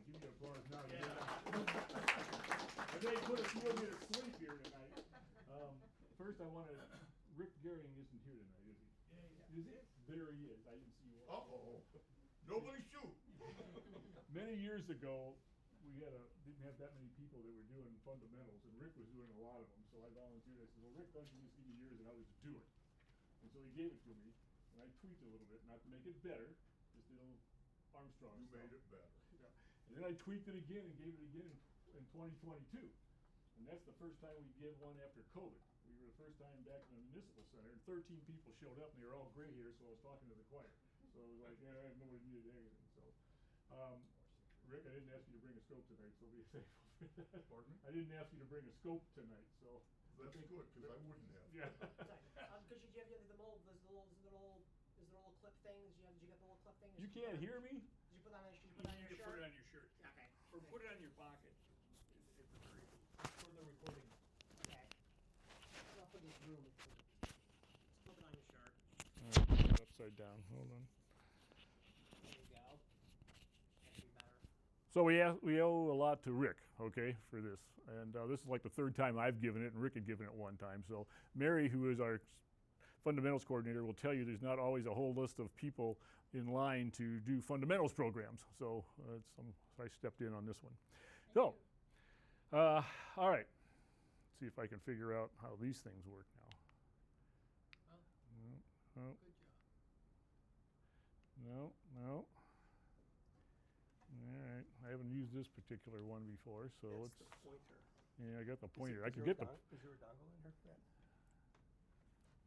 Give me applause now. And they put a few of you to sleep here tonight. First, I want to. Rick Gehring isn't here tonight, is he? Yeah. Is he? There he is. I didn't see you. Uh-oh. Nobody shoot. Many years ago, we didn't have that many people that were doing fundamentals, and Rick was doing a lot of them. So I volunteered. I said, "Well, Rick, why don't you just give me yours and others to do it?" And so he gave it to me, and I tweaked it a little bit, not to make it better, just did a little Armstrong You stuff. made it better. Yeah. And then I tweaked it again and gave it again in 2022. And that's the first time we give one after COVID. We were the first time back in the municipal center, and 13 people showed up, and they were all gray hair, so I was talking to the choir. So it was like, yeah, I have nobody needed anything. So, Rick, I didn't ask you to bring a scope tonight, so be thankful for that. Pardon me? I didn't ask you to bring a scope tonight, so. That's good, because I wouldn't have. Yeah. Because you have the little, there's the little clip things. Did you get the little clip thing? You can't hear me? Did you put that on? Did you put that on your You shirt? put it on your shirt. Okay. Or put it on your pocket. For the recording. Okay. I'll put this room. Just put it on your shirt. All right, upside down. Hold on. There you go. That should be better. So we owe a lot to Rick, okay, for this. And this is like the third time I've given it, and Rick had given it one time. So Mary, who is our fundamentals coordinator, will tell you there's not always a whole list of people in line to do fundamentals programs. So I stepped in on this one. So, all right. Let's see if I can figure out how these things work now. Well, No, good job. no, no. All right, I haven't used this particular one before, so That's let's. the pointer. Yeah, I got the pointer. I Is can there get a the. Is there a dongle in her for that?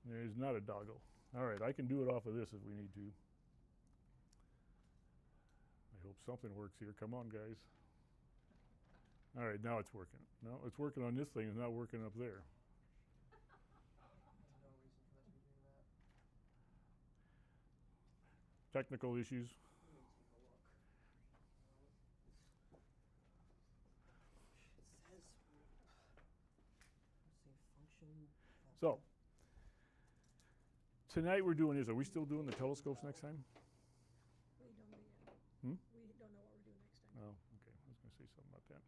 There's not a doggle. All right, I can do it off of this if we need to. I hope something works here. Come on, guys. All right, now it's working. No, it's working on this thing. It's not working up there. No reason for that to be doing that. Technical issues. Let me take a look. It says, let's see, function. So, tonight we're doing this. Are we still doing the telescopes next time? We don't know yet. Hmm? We don't know what we're doing next time. Oh, okay. I was going to say something about that.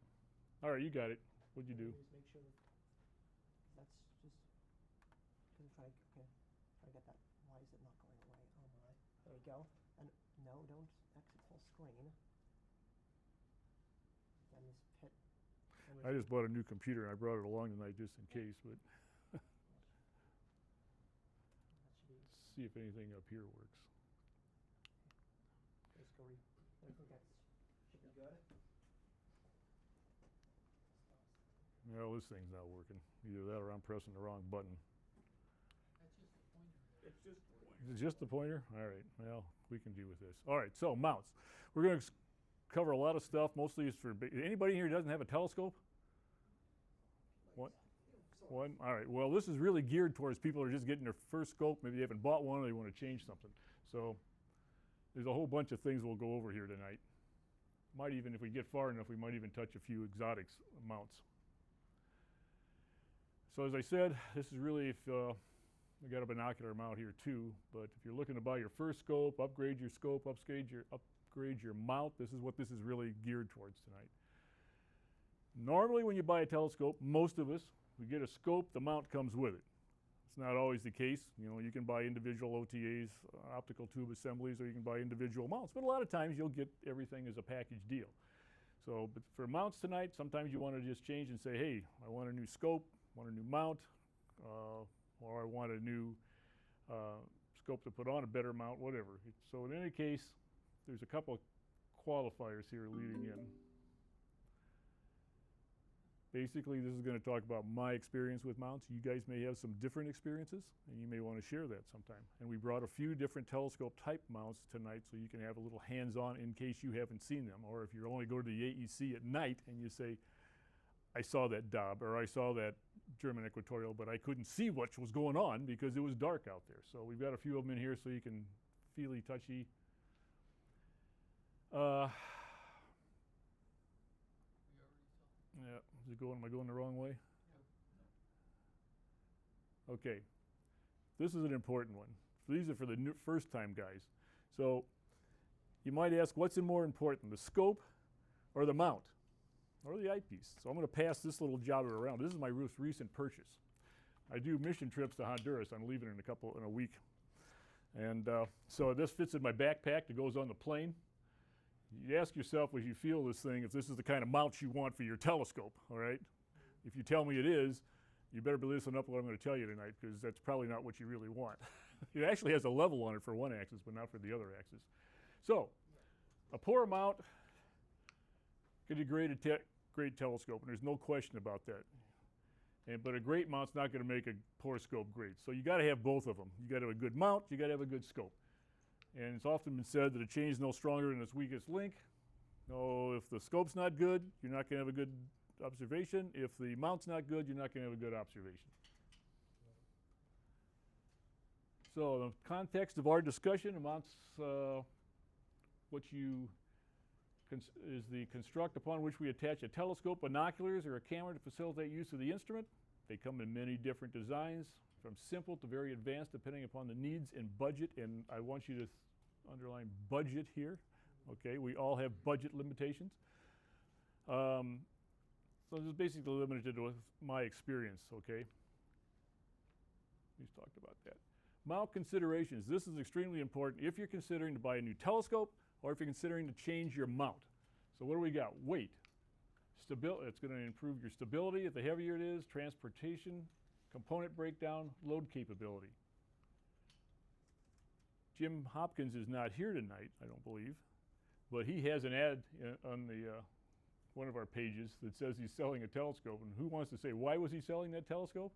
All right, you got it. What'd you do? Just make sure that that's just gonna try to get that. Why is it not going away? Oh my. There we go. And no, don't exit full screen. Then this pit. I just bought a new computer and I brought it along tonight just in case, but That should be. let's see if anything up here works. Let's go. I think that should be good. No, this thing's not working. Either that or I'm pressing the wrong button. That's just the pointer. It's just the pointer. Is it just the pointer? All right, well, we can deal with this. All right, so mounts. We're going to cover a lot of stuff. Mostly is for, anybody here who doesn't have a telescope? What? One? All right, well, this is really geared towards people who are just getting their first scope. Maybe they haven't bought one or they want to change something. So there's a whole bunch of things we'll go over here tonight. Might even, if we get far enough, we might even touch a few exotics mounts. So as I said, this is really if we got a binocular mount here too, but if you're looking to buy your first scope, upgrade your scope, upgrade your mount, this is what this is really geared towards tonight. Normally when you buy a telescope, most of us, we get a scope, the mount comes with it. It's not always the case. You know, you can buy individual OTAs, optical tube assemblies, or you can buy individual mounts, but a lot of times you'll get everything as a package deal. So, but for mounts tonight, sometimes you want to just change and say, hey, I want a new scope, want a new mount, or I want a new scope to put on a better mount, whatever. So in any case, there's a couple of qualifiers here leading in. Basically, this is going to talk about my experience with mounts. You guys may have some different experiences, and you may want to share that sometime. And we brought a few different telescope type mounts tonight so you can have a little hands-on in case you haven't seen them. Or if you only go to the AEC at night and you say, I saw that Dob, or I saw that German equatorial, but I couldn't see what was going on because it was dark out there. So we've got a few of them in here so you can feely, touchy. Yeah, is it going, am I going the wrong way? Okay, this is an important one. These are for the first time guys. So you might ask, what's more important, the scope or the mount, or the eyepiece. So I'm going to pass this little jobber around. This is my most recent purchase. I do mission trips to Honduras. I'm leaving in a week. And so this fits in my backpack that goes on the plane. You ask yourself as you feel this thing if this is the kind of mount you want for your telescope, all right? If you tell me it is, you better be listening up to what I'm going to tell you tonight, because that's probably not what you really want. It actually has a level on it for one axis, but not for the other axis. So a poor mount can degrade a great telescope, and there's no question about that. But a great mount's not going to make a poor scope great. So you got to have both of them. You got to have a good mount, you got to have a good scope. And it's often been said that a chain is no stronger than its weakest link. No, if the scope's not good, you're not going to have a good observation. If the mount's not good, you're not going to have a good observation. So the context of our discussion amounts what you is the construct upon which we attach a telescope, binoculars, or a camera to facilitate use of the instrument. They come in many different designs, from simple to very advanced, depending upon the needs and budget. And I want you to underline budget here. Okay, we all have budget limitations. So this is basically limited with my experience, okay? We've talked about that. Mount considerations. This is extremely important if you're considering to buy a new telescope or if you're considering to change your mount. So what do we got? Weight. Stability. It's going to improve your stability. The heavier it is, transportation, component breakdown, load capability. Jim Hopkins is not here tonight, I don't believe, but he has an ad on the one of our pages that says he's selling a telescope. And who wants to say, why was he selling that telescope?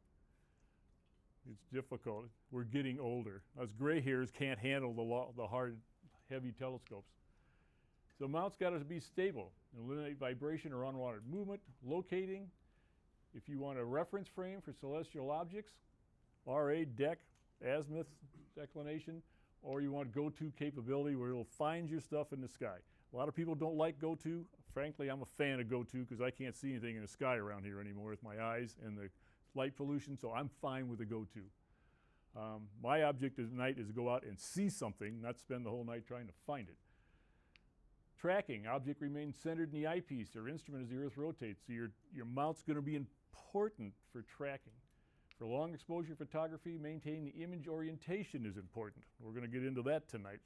It's difficult. We're getting older. Us gray hairs can't handle the hard, heavy telescopes. So the mount's got to be stable and eliminate vibration or unwanted movement. Locating, if you want a reference frame for celestial objects, RA, deck, azimuth declination, or you want go-to capability where it'll find your stuff in the sky. A lot of people don't like go-to. Frankly, I'm a fan of go-to because I can't see anything in the sky around here anymore with my eyes and the light pollution, so I'm fine with the go-to. My object at night is to go out and see something, not spend the whole night trying to find it. Tracking, object remains centered in the eyepiece or instrument as the Earth rotates, so your mount's going to be important for tracking. For long exposure photography, maintaining the image orientation is important. We're going to get into that tonight.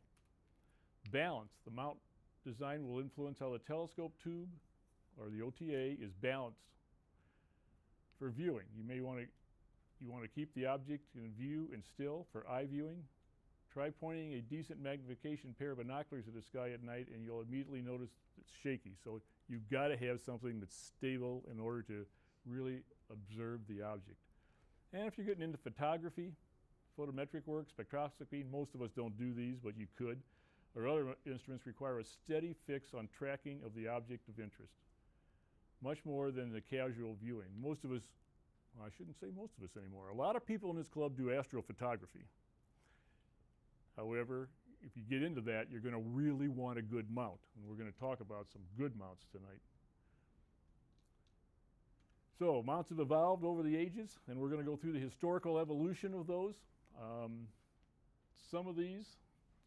Balance, the mount design will influence how the telescope tube or the OTA is balanced. For viewing, you want to keep the object in view and still for eye viewing. Try pointing a decent magnification pair of binoculars at the sky at night and you'll immediately notice it's shaky. So you've got to have something that's stable in order to really observe the object. And if you're getting into photography, photometric work, spectroscopy, most of us don't do these, but you could, or other instruments require a steady fix on tracking of the object of interest. Much more than the casual viewing. Most of us, well, I shouldn't say most of us anymore. A lot of people in this club do astrophotography. However, if you get into that, you're going to really want a good mount. And we're going to talk about some good mounts tonight. So mounts have evolved over the ages, and we're going to go through the historical evolution of those. Some of these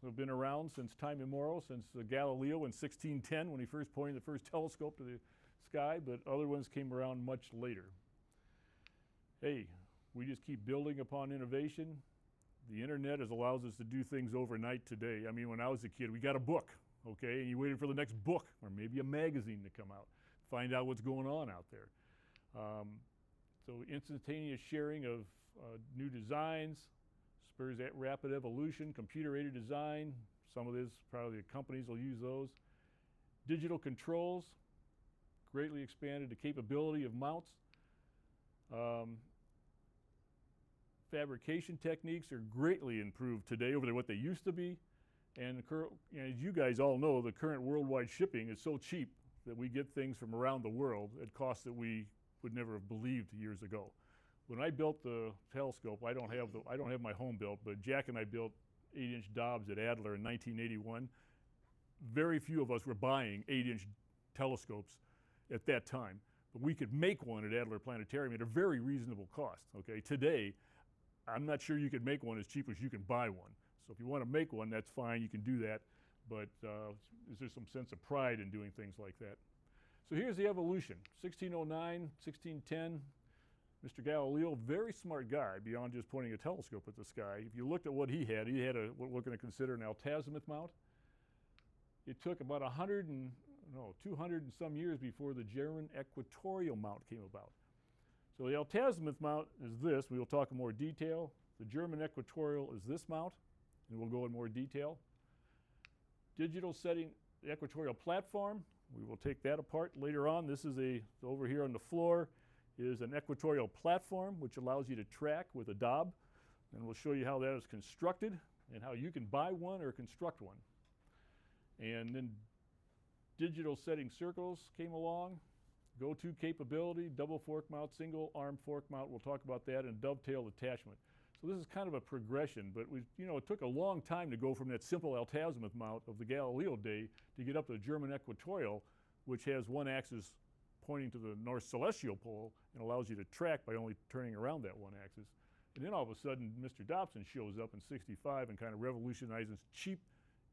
have been around since time immemorial, since Galileo in 1610 when he first pointed the first telescope to the sky, but other ones came around much later. Hey, we just keep building upon innovation. The internet allows us to do things overnight today. I mean, when I was a kid, we got a book, okay, and you waited for the next book or maybe a magazine to come out, find out what's going on out there. So instantaneous sharing of new designs spurs that rapid evolution, computer-aided design. Some of this, probably the companies will use those. Digital controls greatly expanded the capability of mounts. Fabrication techniques are greatly improved today over what they used to be. And as you guys all know, the current worldwide shipping is so cheap that we get things from around the world at costs that we would never have believed years ago. When I built the telescope, I don't have my home built, but Jack and I built 8-inch Dobbs at Adler in 1981. Very few of us were buying 8-inch telescopes at that time, but we could make one at Adler Planetarium at a very reasonable cost. Okay, today, I'm not sure you could make one as cheap as you can buy one. So if you want to make one, that's fine, you can do that, but is there some sense of pride in doing things like that? So here's the evolution. 1609, 1610, Mr. Galileo, very smart guy beyond just pointing a telescope at the sky. If you looked at what he had what we're going to consider an altazimuth mount. It took about 200 and some years before the German equatorial mount came about. So the altazimuth mount is this. We will talk in more detail. The German equatorial is this mount, and we'll go in more detail. Digital setting, the equatorial platform, we will take that apart later on. This is over here on the floor is an equatorial platform which allows you to track with a Dob, and we'll show you how that is constructed and how you can buy one or construct one. And then digital setting circles came along, go-to capability, double fork mount, single arm fork mount, we'll talk about that, and dovetail attachment. So this is kind of a progression, but it took a long time to go from that simple altazimuth mount of the Galileo day to get up to the German equatorial, which has one axis pointing to the north celestial pole and allows you to track by only turning around that one axis. And then all of a sudden, Mr. Dobson shows up in '65 and kind of revolutionizes cheap,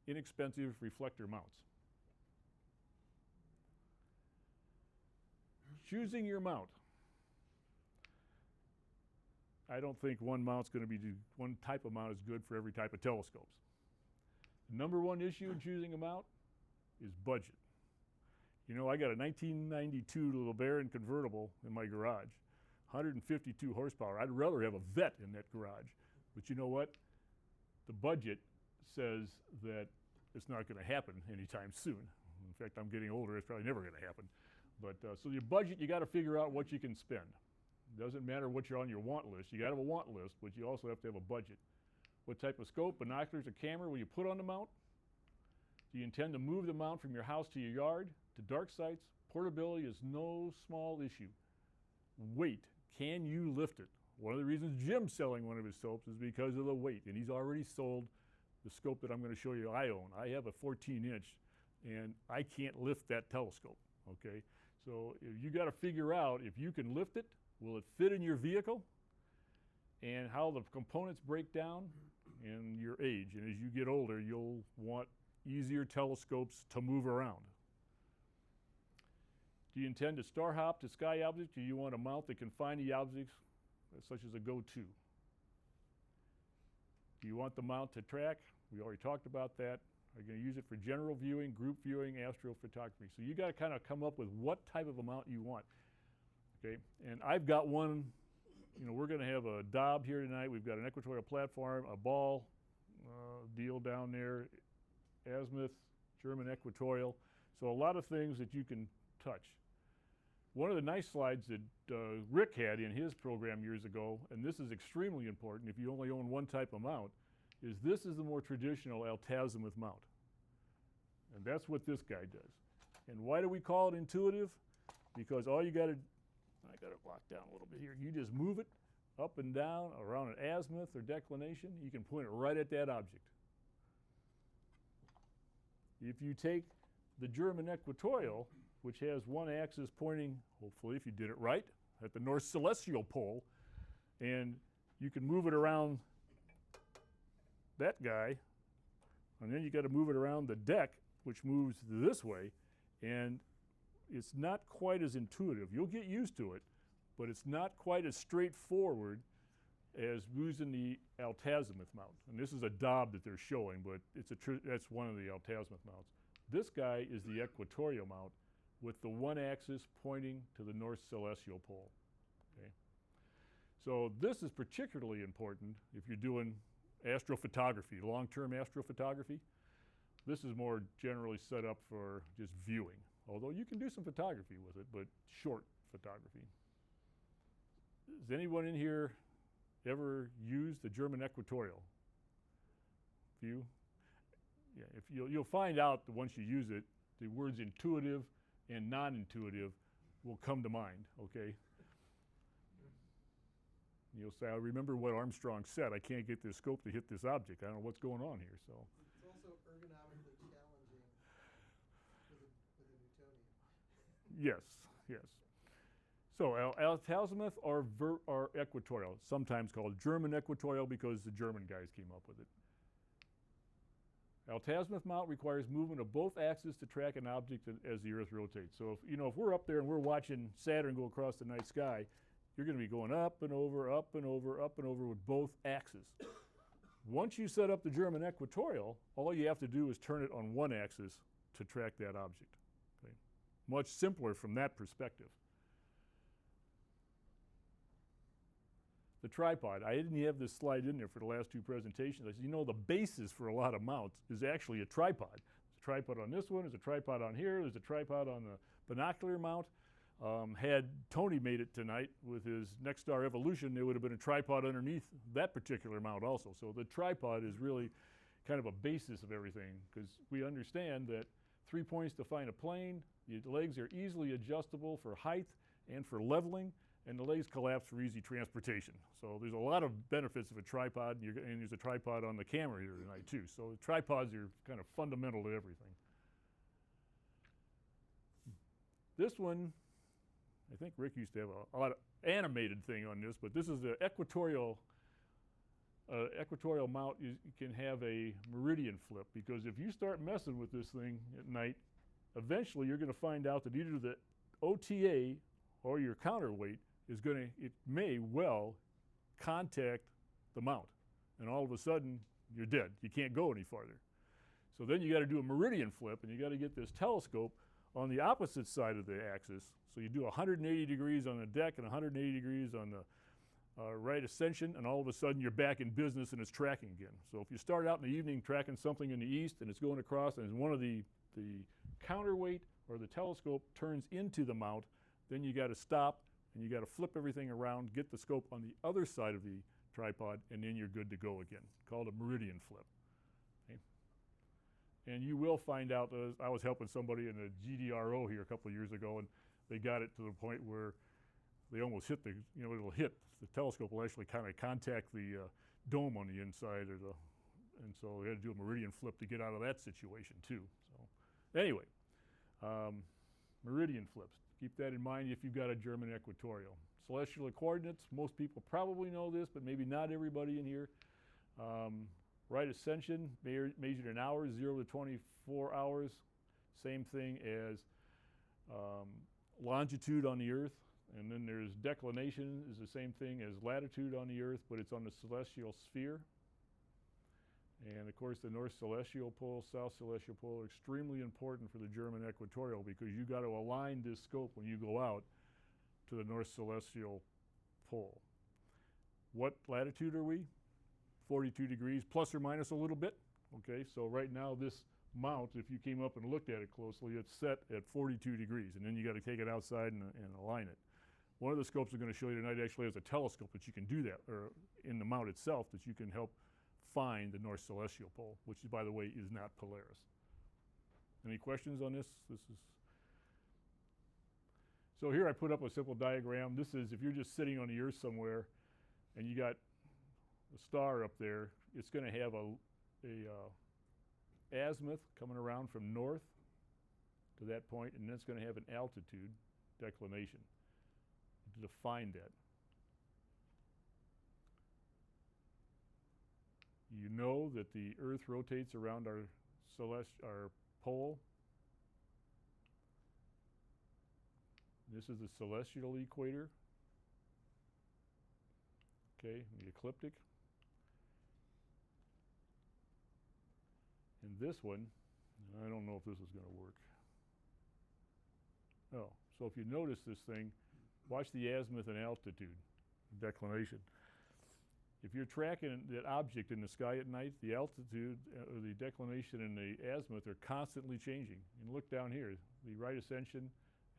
inexpensive reflector mounts. Choosing your mount. I don't think one type of mount is good for every type of telescopes. The number one issue in choosing a mount is budget. I got a 1992 little Baron convertible in my garage, 152 horsepower. I'd rather have a vet in that garage. But you know what? The budget says that it's not going to happen anytime soon. In fact, I'm getting older. It's probably never going to happen. But so your budget, you got to figure out what you can spend. Doesn't matter what you're on your want list. You got to have a want list, but you also have to have a budget. What type of scope, binoculars, or camera will you put on the mount? Do you intend to move the mount from your house to your yard, to dark sites? Portability is no small issue. Weight, can you lift it? One of the reasons Jim's selling one of his scopes is because of the weight, and he's already sold the scope that I'm going to show you I own. I have a 14-inch, and I can't lift that telescope, okay? So you got to figure out if you can lift it, will it fit in your vehicle, and how the components break down, and your age. And as you get older, you'll want easier telescopes to move around. Do you intend to star hop to sky objects? Do you want a mount that can find the objects, such as a go-to? Do you want the mount to track? We already talked about that. Are you going to use it for general viewing, group viewing, astrophotography? So you got to kind of come up with what type of a mount you want. Okay, and I've got one. We're going to have a Dob here tonight. We've got an equatorial platform, a ball deal down there, azimuth, German equatorial. So a lot of things that you can touch. One of the nice slides that Rick had in his program years ago, and this is extremely important if you only own one type of mount, is this is the more traditional altazimuth mount. And that's what this guy does. And why do we call it intuitive? Because all you got to, I got it locked down a little bit here, you just move it up and down around an azimuth or declination, you can point it right at that object. If you take the German equatorial, which has one axis pointing, hopefully if you did it right, at the north celestial pole, and you can move it around that guy, and then you got to move it around the deck, which moves this way, and it's not quite as intuitive. You'll get used to it, but it's not quite as straightforward as using the altazimuth mount. And this is a Dob that they're showing, but that's one of the altazimuth mounts. This guy is the equatorial mount with the one axis pointing to the north celestial pole. Okay? So this is particularly important if you're doing astrophotography, long-term astrophotography. This is more generally set up for just viewing, although you can do some photography with it, but short photography. Has anyone in here ever used the German equatorial? Few? Yeah, if you'll find out that once you use it, the words intuitive and non-intuitive will come to mind, okay? You'll say, I remember what Armstrong said, I can't get this scope to hit this object. I don't know what's going on here, so. It's also ergonomically challenging with a Newtonian. Yes, yes. So altazimuth or equatorial, sometimes called German equatorial because the German guys came up with it. Altazimuth mount requires movement of both axes to track an object as the Earth rotates. So if we're up there and we're watching Saturn go across the night sky, you're going to be going up and over, up and over, up and over with both axes. Once you set up the German equatorial, all you have to do is turn it on one axis to track that object. Okay? Much simpler from that perspective. The tripod. I didn't have this slide in there for the last two presentations. I said, the basis for a lot of mounts is actually a tripod. There's a tripod on this one, there's a tripod on here, there's a tripod on the binocular mount. Had Tony made it tonight with his Next Star Evolution, there would have been a tripod underneath that particular mount also. So the tripod is really kind of a basis of everything, because we understand that 3 points define a plane, the legs are easily adjustable for height and for leveling, and the legs collapse for easy transportation. So there's a lot of benefits of a tripod, and there's a tripod on the camera here tonight too. So the tripods are kind of fundamental to everything. This one, I think Rick used to have a lot of animated thing on this, but this is the equatorial mount. You can have a meridian flip, because if you start messing with this thing at night, eventually you're going to find out that either the OTA or your counterweight it may well contact the mount, and all of a sudden you're dead. You can't go any farther. So then you got to do a meridian flip, and you got to get this telescope on the opposite side of the axis. So you do 180 degrees on the deck and 180 degrees on the right ascension, and all of a sudden you're back in business and it's tracking again. So if you start out in the evening tracking something in the east and it's going across, and one of the counterweight or the telescope turns into the mount, then you got to stop and you got to flip everything around, get the scope on the other side of the tripod, and then you're good to go again. Called a meridian flip. Okay? And you will find out, I was helping somebody in a GDRO here a couple of years ago, and they got it to the point where they almost hit it'll hit. The telescope will actually kind of contact the dome on the inside, and so they had to do a meridian flip to get out of that situation too. So anyway, meridian flips. Keep that in mind if you've got a German equatorial. Celestial coordinates, most people probably know this, but maybe not everybody in here. Right ascension, measured in hours, 0 to 24 hours. Same thing as longitude on the Earth. And then there's declination, is the same thing as latitude on the Earth, but it's on the celestial sphere. And of course, the North Celestial Pole, South Celestial Pole are extremely important for the German equatorial, because you got to align this scope when you go out to the North Celestial Pole. What latitude are we? 42 degrees, plus or minus a little bit. Okay, so right now this mount, if you came up and looked at it closely, it's set at 42 degrees, and then you got to take it outside and align it. One of the scopes we're going to show you tonight actually has a telescope that you can do that, or in the mount itself, that you can help find the North Celestial Pole, which, by the way, is not Polaris. Any questions on this? So here I put up a simple diagram. This is if you're just sitting on the Earth somewhere and you got a star up there, it's going to have a azimuth coming around from north to that point, and then it's going to have an altitude declination to define that. You know that the Earth rotates around our pole. This is the celestial equator. Okay, the ecliptic. And this one, I don't know if this is going to work. Oh, so if you notice this thing, watch the azimuth and altitude declination. If you're tracking that object in the sky at night, the altitude or the declination and the azimuth are constantly changing. And look down here, the right ascension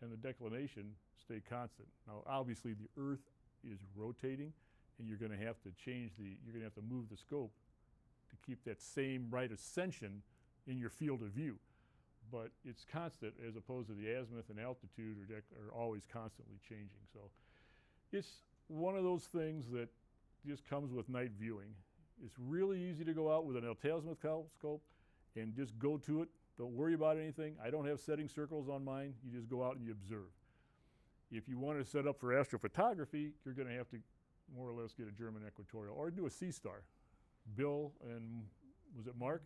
and the declination stay constant. Now, obviously, the Earth is rotating, and you're going to have to you're going to have to move the scope to keep that same right ascension in your field of view. But it's constant, as opposed to the azimuth and altitude are always constantly changing. So it's one of those things that just comes with night viewing. It's really easy to go out with an altazimuth telescope and just go to it. Don't worry about anything. I don't have setting circles on mine. You just go out and you observe. If you want to set up for astrophotography, you're going to have to more or less get a German equatorial or do a sea star. Bill and was it Mark?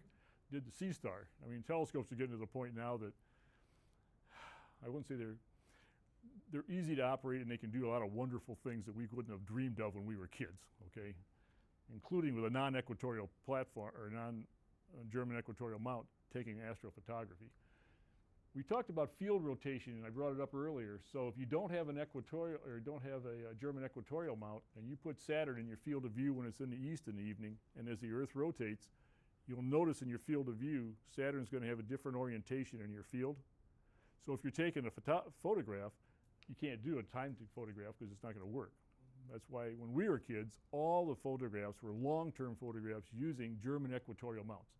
did the Sea Star. I mean, telescopes are getting to the point now that I wouldn't say they're easy to operate and they can do a lot of wonderful things that we wouldn't have dreamed of when we were kids, okay? Including with a non-equatorial platform or German equatorial mount taking astrophotography. We talked about field rotation, and I brought it up earlier. So if you don't have an equatorial or don't have a German equatorial mount, and you put Saturn in your field of view when it's in the east in the evening, and as the Earth rotates, you'll notice in your field of view, Saturn's going to have a different orientation in your field. So if you're taking a photograph, you can't do a timed photograph because it's not going to work. That's why when we were kids, all the photographs were long-term photographs using German equatorial mounts.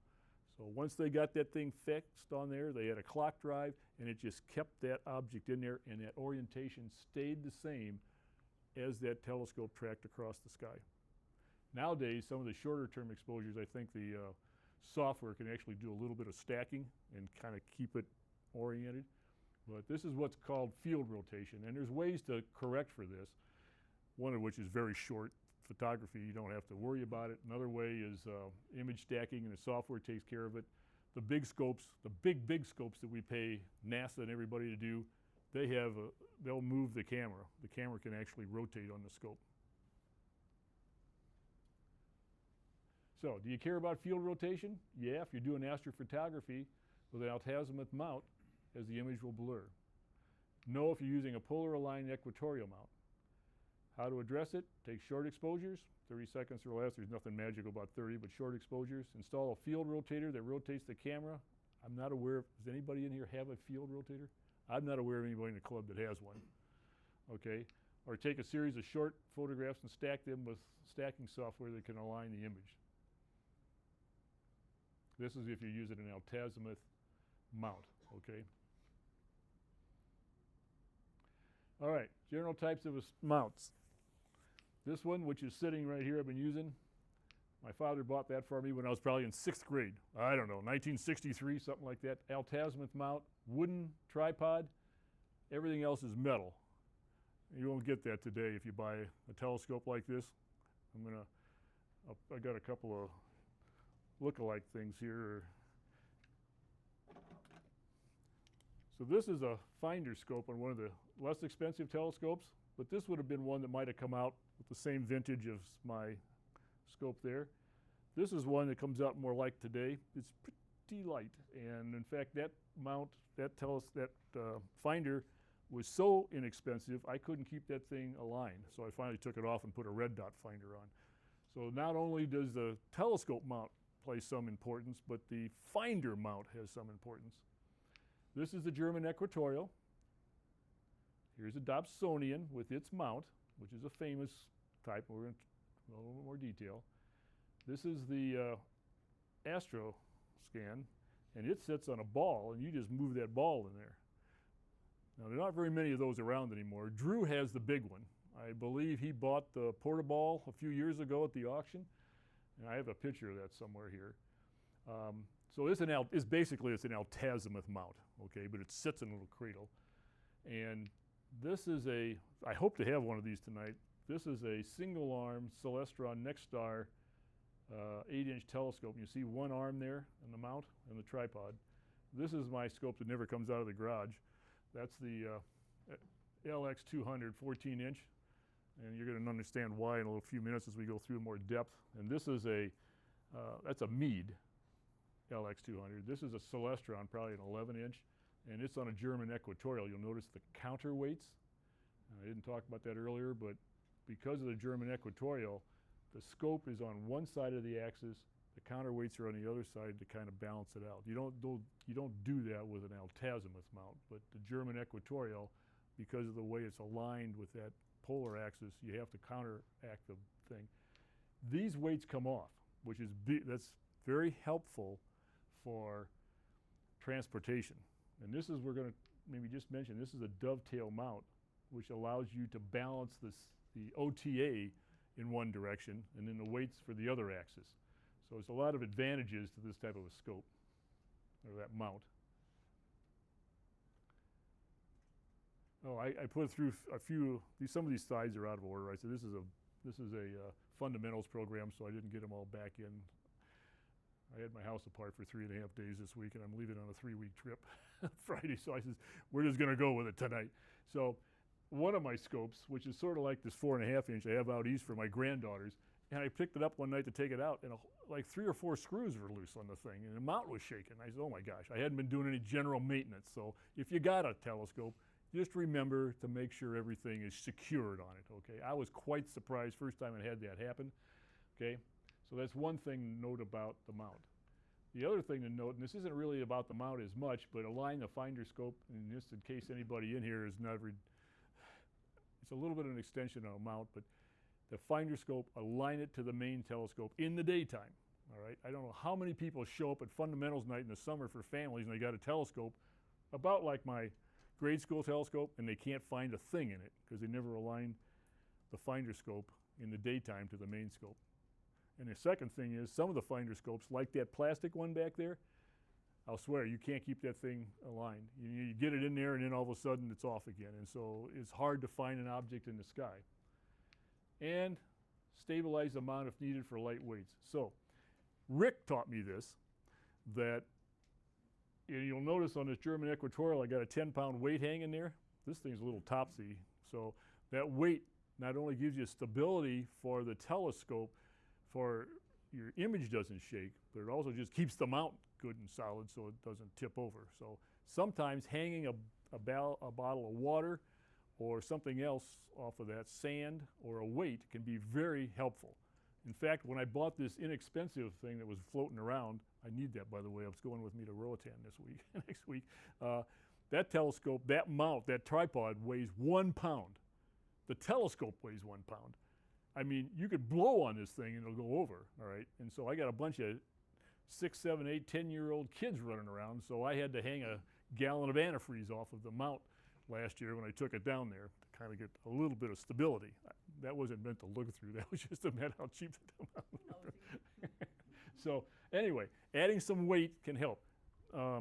So once they got that thing fixed on there, they had a clock drive, and it just kept that object in there, and that orientation stayed the same as that telescope tracked across the sky. Nowadays, some of the shorter-term exposures, I think the software can actually do a little bit of stacking and kind of keep it oriented. But this is what's called field rotation, and there's ways to correct for this, one of which is very short photography. You don't have to worry about it. Another way is image stacking, and the software takes care of it. The big scopes, the big scopes that we pay NASA and everybody to do, they'll move the camera. The camera can actually rotate on the scope. So, do you care about field rotation? Yeah, if you're doing astrophotography with an altazimuth mount, as the image will blur. No, if you're using a polar aligned equatorial mount. How to address it? Take short exposures, 30 seconds or less. There's nothing magical about 30, but short exposures. Install a field rotator that rotates the camera. I'm not aware, does anybody in here have a field rotator? I'm not aware of anybody in the club that has one. Okay, or take a series of short photographs and stack them with stacking software that can align the image. This is if you're using an altazimuth mount, okay? All right, general types of mounts. This one, which is sitting right here, I've been using. My father bought that for me when I was probably in 6th grade. I don't know, 1963, something like that. Altazimuth mount, wooden tripod. Everything else is metal. You won't get that today if you buy a telescope like this. I got a couple of look-alike things here. So this is a finder scope on one of the less expensive telescopes, but this would have been one that might have come out with the same vintage as my scope there. This is one that comes out more like today. It's pretty light, and in fact that mount, that finder was so inexpensive I couldn't keep that thing aligned, so I finally took it off and put a red dot finder on. So not only does the telescope mount play some importance, but the finder mount has some importance. This is the German equatorial. Here's a Dobsonian with its mount, which is a famous type. We're going to a little bit more detail. This is the Astro scan, and it sits on a ball, and you just move that ball in there. Now, there are not very many of those around anymore. Drew has the big one. I believe he bought the Portaball a few years ago at the auction, and I have a picture of that somewhere here. So it's basically an altazimuth mount, okay, but it sits in a little cradle. And this is I hope to have one of these tonight. This is a single arm Celestron Nexstar 8-inch telescope. You see one arm there in the mount and the tripod. This is my scope that never comes out of the garage. That's the LX200 14-inch, and you're going to understand why in a few minutes as we go through more depth. And this is that's a Meade LX200. This is a Celestron, probably an 11-inch, and it's on a German equatorial. You'll notice the counterweights. I didn't talk about that earlier, but because of the German equatorial, the scope is on one side of the axis, the counterweights are on the other side to kind of balance it out. You don't do that with an altazimuth mount, but the German equatorial, because of the way it's aligned with that polar axis, you have to counteract the thing. These weights come off, which is that's very helpful for transportation. And this is, we're going to maybe just mention, this is a dovetail mount, which allows you to balance the OTA in one direction and then the weights for the other axis. So there's a lot of advantages to this type of a scope, or that mount. Oh, I put through a few, some of these slides are out of order. I said this is a fundamentals program, so I didn't get them all back in. I had my house apart for 3.5 days this week, and I'm leaving on a 3-week trip Friday. So I says, we're just going to go with it tonight. So one of my scopes, which is sort of like this 4.5 inch I have out east for my granddaughters, and I picked it up one night to take it out, and like 3 or 4 screws were loose on the thing, and the mount was shaking. I said, oh my gosh, I hadn't been doing any general maintenance. So if you got a telescope, just remember to make sure everything is secured on it, okay? I was quite surprised first time I had that happen, okay? So that's one thing to note about the mount. The other thing to note, and this isn't really about the mount as much, but align the finder scope, and just in case anybody in here has never, it's a little bit of an extension on a mount, but the finder scope, align it to the main telescope in the daytime, all right? I don't know how many people show up at fundamentals night in the summer for families and they got a telescope about like my grade school telescope, and they can't find a thing in it because they never aligned the finder scope in the daytime to the main scope. And the second thing is, some of the finder scopes, like that plastic one back there, I'll swear you can't keep that thing aligned. You get it in there and then all of a sudden it's off again. And so it's hard to find an object in the sky. And stabilize the mount if needed for light weights. So Rick taught me this, that and you'll notice on this German equatorial I got a 10-pound weight hanging there. This thing's a little topsy. So that weight not only gives you stability for the telescope, for your image doesn't shake, but it also just keeps the mount good and solid so it doesn't tip over. So sometimes hanging a bottle of water or something else off of that, sand or a weight, can be very helpful. In fact, when I bought this inexpensive thing that was floating around, I need that, by the way. It's going with me to Roatan this week, next week. That telescope, that mount, that tripod weighs 1 pound. The telescope weighs 1 pound. I mean, you could blow on this thing and it'll go over, all right? And so I got a bunch of 6, 7, 8, 10-year-old kids running around, so I had to hang a gallon of antifreeze off of the mount last year when I took it down there to kind of get a little bit of stability. That wasn't meant to look through. That was just to meant how cheap the mount was. So anyway, adding some weight can help. Yeah,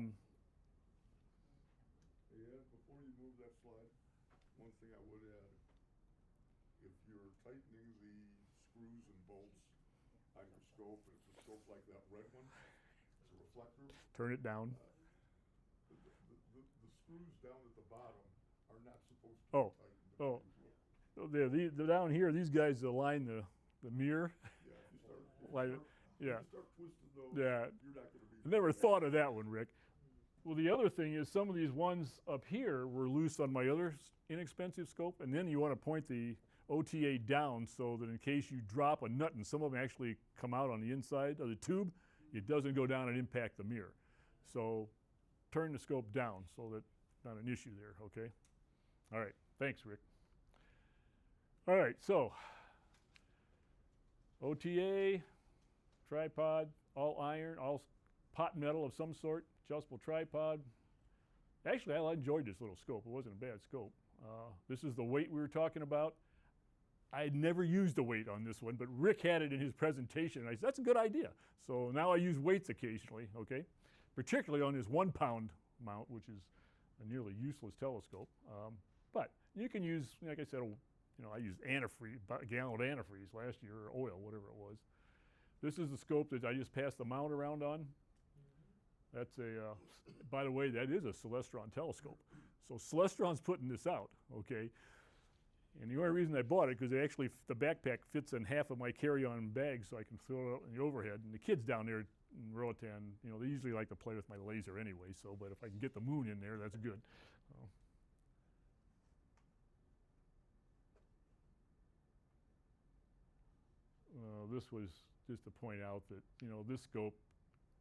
before you move that slide, one thing I would add, if you're tightening the screws and bolts on your scope, and it's a scope like that red one, it's a reflector, Turn it down. the screws down at the bottom are not supposed to Oh, be tightened. oh. So they're down here, these guys align the mirror. Yeah, if you start, Like, yeah. if you start twisting those, Yeah. you're not going to be. I never thought of that one, Rick. Well, the other thing is some of these ones up here were loose on my other inexpensive scope, and then you want to point the OTA down so that in case you drop a nut and some of them actually come out on the inside of the tube, it doesn't go down and impact the mirror. So turn the scope down so that's not an issue there, okay? All right, thanks, Rick. All right, so OTA, tripod, all iron, all pot metal of some sort, adjustable tripod. Actually, I enjoyed this little scope. It wasn't a bad scope. This is the weight we were talking about. I had never used a weight on this one, but Rick had it in his presentation, and I said, that's a good idea. So now I use weights occasionally, okay? Particularly on this 1 pound mount, which is a nearly useless telescope. But you can use, like I said, I used antifreeze, about a gallon of antifreeze last year, or oil, whatever it was. This is the scope that I just passed the mount around on. That's a, by the way, that is a Celestron telescope. So Celestron's putting this out, okay? And the only reason I bought it, because actually the backpack fits in half of my carry-on bag so I can throw it out in the overhead. And the kids down there in Roatan, they usually like to play with my laser anyway, so, but if I can get the moon in there, that's good. This was just to point out that, this scope,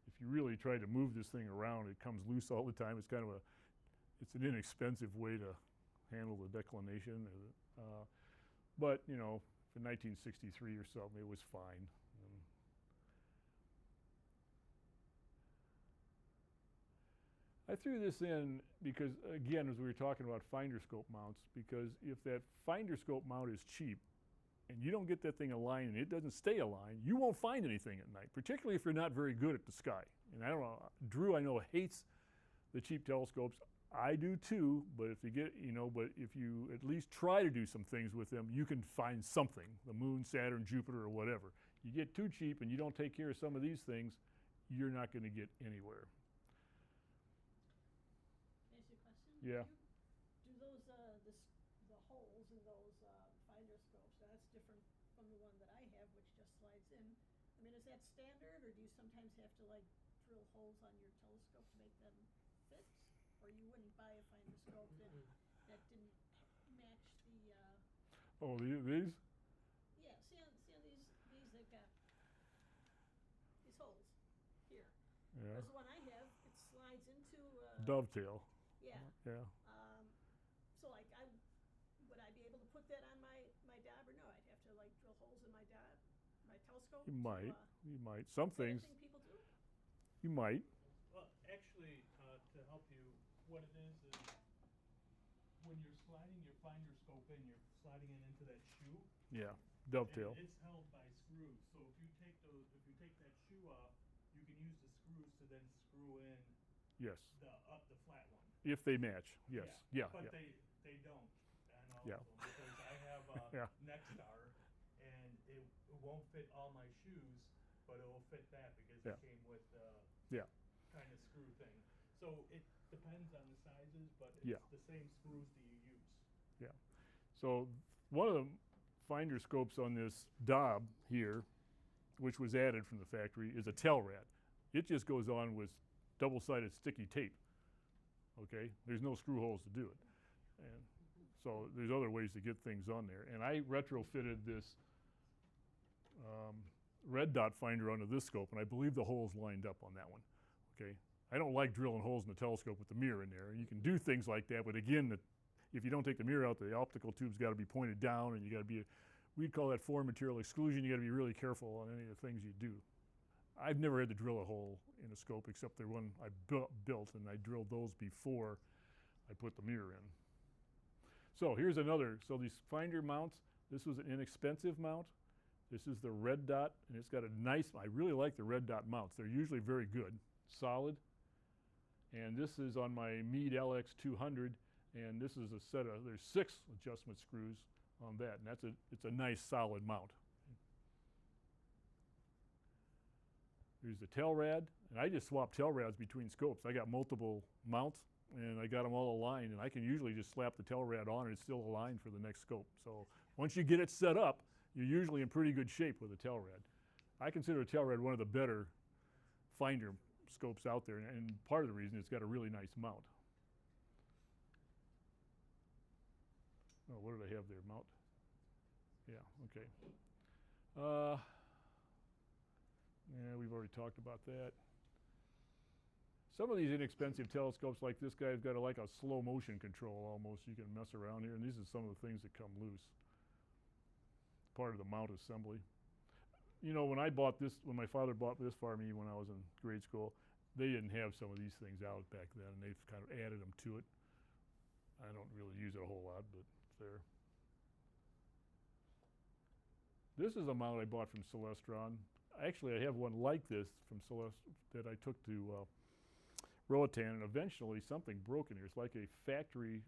if you really try to move this thing around, it comes loose all the time. It's kind of it's an inexpensive way to handle the declination. But, for 1963 or something, it was fine. I threw this in because, again, as we were talking about finder scope mounts, because if that finder scope mount is cheap, and you don't get that thing aligned and it doesn't stay aligned, you won't find anything at night, particularly if you're not very good at the sky. And I don't know, Drew, I know, hates the cheap telescopes. I do too, but if you get, but if you at least try to do some things with them, you can find something, the moon, Saturn, Jupiter, or whatever. You get too cheap and you don't take care of some of these things, you're not going to get anywhere. Can I ask you a question? Yeah. Do those, the holes in those, finder scopes, now that's different from the one that I have, which just slides in. I mean, is that standard, or do you sometimes have to like drill holes on your telescope to make them fit? Or you wouldn't buy a finder scope that didn't match the, Oh, these? yeah, see on these they've got these holes here. Yeah. Whereas the one I have, it slides into, Dovetail. yeah. Yeah. So like would I be able to put that on my dial, or no, I'd have to like drill holes in my dial, my telescope? You to, might. You might. Some is that a things thing people do? you might. Well, actually, to help you, what it is when you're sliding your finder scope in, you're sliding it into that shoe. Yeah. Dovetail. And it's held by screws. So if you take that shoe off, you can use the screws to then screw in Yes. the flat one. If they match. Yes. Yeah. But Yeah. they don't. And all Yeah. of them, because I have a Yeah. Nexstar, and it won't fit all my shoes, but it will fit that because Yeah. it came with Yeah. kind of screw thing. So it depends on the sizes, but it's Yeah. the same screws that you use. Yeah. So one of the finder scopes on this Dob here, which was added from the factory, is a Telrad. It just goes on with double-sided sticky tape. Okay? There's no screw holes to do it. And so there's other ways to get things on there. And I retrofitted this red dot finder onto this scope, and I believe the holes lined up on that one. Okay? I don't like drilling holes in the telescope with the mirror in there. You can do things like that, but again, if you don't take the mirror out, the optical tube's got to be pointed down, and you got to be, we'd call that foreign material exclusion. You got to be really careful on any of the things you do. I've never had to drill a hole in a scope except the one I built, and I drilled those before I put the mirror in. So here's another. So these finder mounts, this was an inexpensive mount. This is the red dot, and it's got a nice, I really like the red dot mounts. They're usually very good, solid. And this is on my Meade LX200, and this is a set of, there's 6 adjustment screws on that, and it's a nice solid mount. Here's the Telrad, and I just swap Telrads between scopes. I got multiple mounts, and I got them all aligned, and I can usually just slap the Telrad on and it's still aligned for the next scope. So once you get it set up, you're usually in pretty good shape with a Telrad. I consider a Telrad one of the better finder scopes out there, and part of the reason it's got a really nice mount. Oh, what did I have there? Mount? Yeah, okay. Yeah, we've already talked about that. Some of these inexpensive telescopes, like this guy's got like a slow motion control almost. You can mess around here, and these are some of the things that come loose. Part of the mount assembly. You know, when I bought this, when my father bought this for me when I was in grade school, they didn't have some of these things out back then, and they've kind of added them to it. I don't really use it a whole lot, but it's there. This is a mount I bought from Celestron. Actually, I have one like this from Celestron that I took to Roatan, and eventually something broke in here. It's like a factory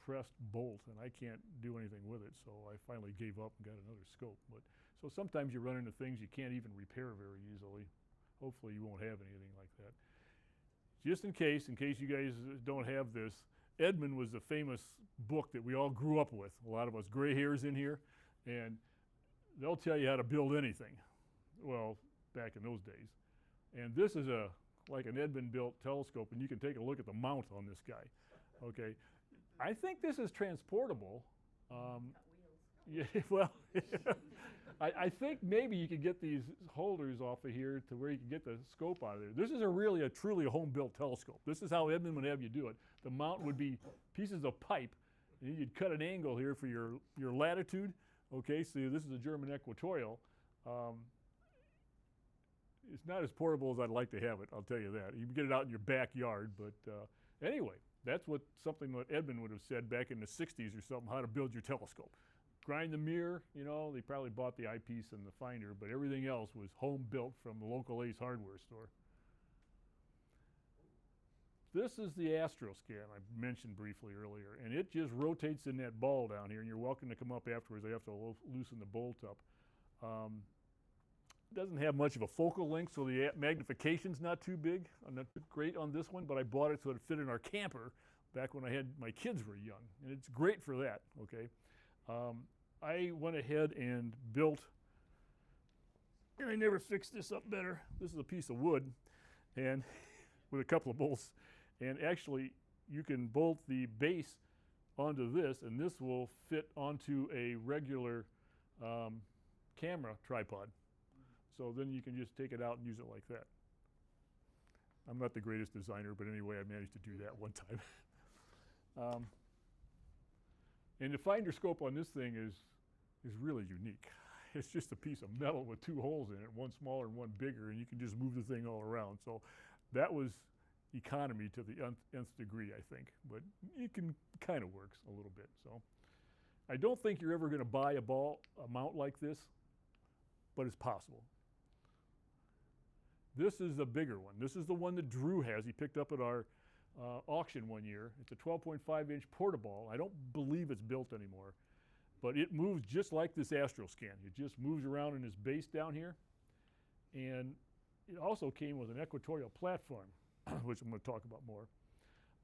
pressed bolt, and I can't do anything with it, so I finally gave up and got another scope. But so sometimes you run into things you can't even repair very easily. Hopefully you won't have anything like that. Just in case you guys don't have this, Edmund was a famous book that we all grew up with. A lot of us gray hairs in here, and they'll tell you how to build anything. Well, back in those days. And this is like an Edmund built telescope, and you can take a look at the mount on this guy. Okay, I think this is transportable. Yeah, well, I think maybe you could get these holders off of here to where you can get the scope out of there. This is a truly home-built telescope. This is how Edmund would have you do it. The mount would be pieces of pipe, and you'd cut an angle here for your latitude. Okay, so this is a German equatorial. It's not as portable as I'd like to have it, I'll tell you that. You can get it out in your backyard, but anyway, that's something that Edmund would have said back in the 60s or something, how to build your telescope. Grind the mirror, you know, they probably bought the eyepiece and the finder, but everything else was home built from the local Ace hardware store. This is the Astroscan I mentioned briefly earlier, and it just rotates in that ball down here, and you're welcome to come up afterwards. I have to loosen the bolt up. doesn't have much of a focal length, so the magnification's not too big. Not great on this one, but I bought it so it fit in our camper back when my kids were young, and it's great for that, okay? I went ahead and built, and I never fixed this up better. This is a piece of wood, and with a couple of bolts, and actually you can bolt the base onto this, and this will fit onto a regular camera tripod. So then you can just take it out and use it like that. I'm not the greatest designer, but anyway, I managed to do that one time. And the finder scope on this thing is really unique. It's just a piece of metal with two holes in it, one smaller and one bigger, and you can just move the thing all around. So that was economy to the nth degree, I think, but it kind of works a little bit. So I don't think you're ever going to buy a mount like this, but it's possible. This is a bigger one. This is the one that Drew has. He picked up at our auction one year. It's a 12.5-inch portaball. I don't believe it's built anymore, but it moves just like this Astroscan. It just moves around in this base down here, and it also came with an equatorial platform, which I'm going to talk about more.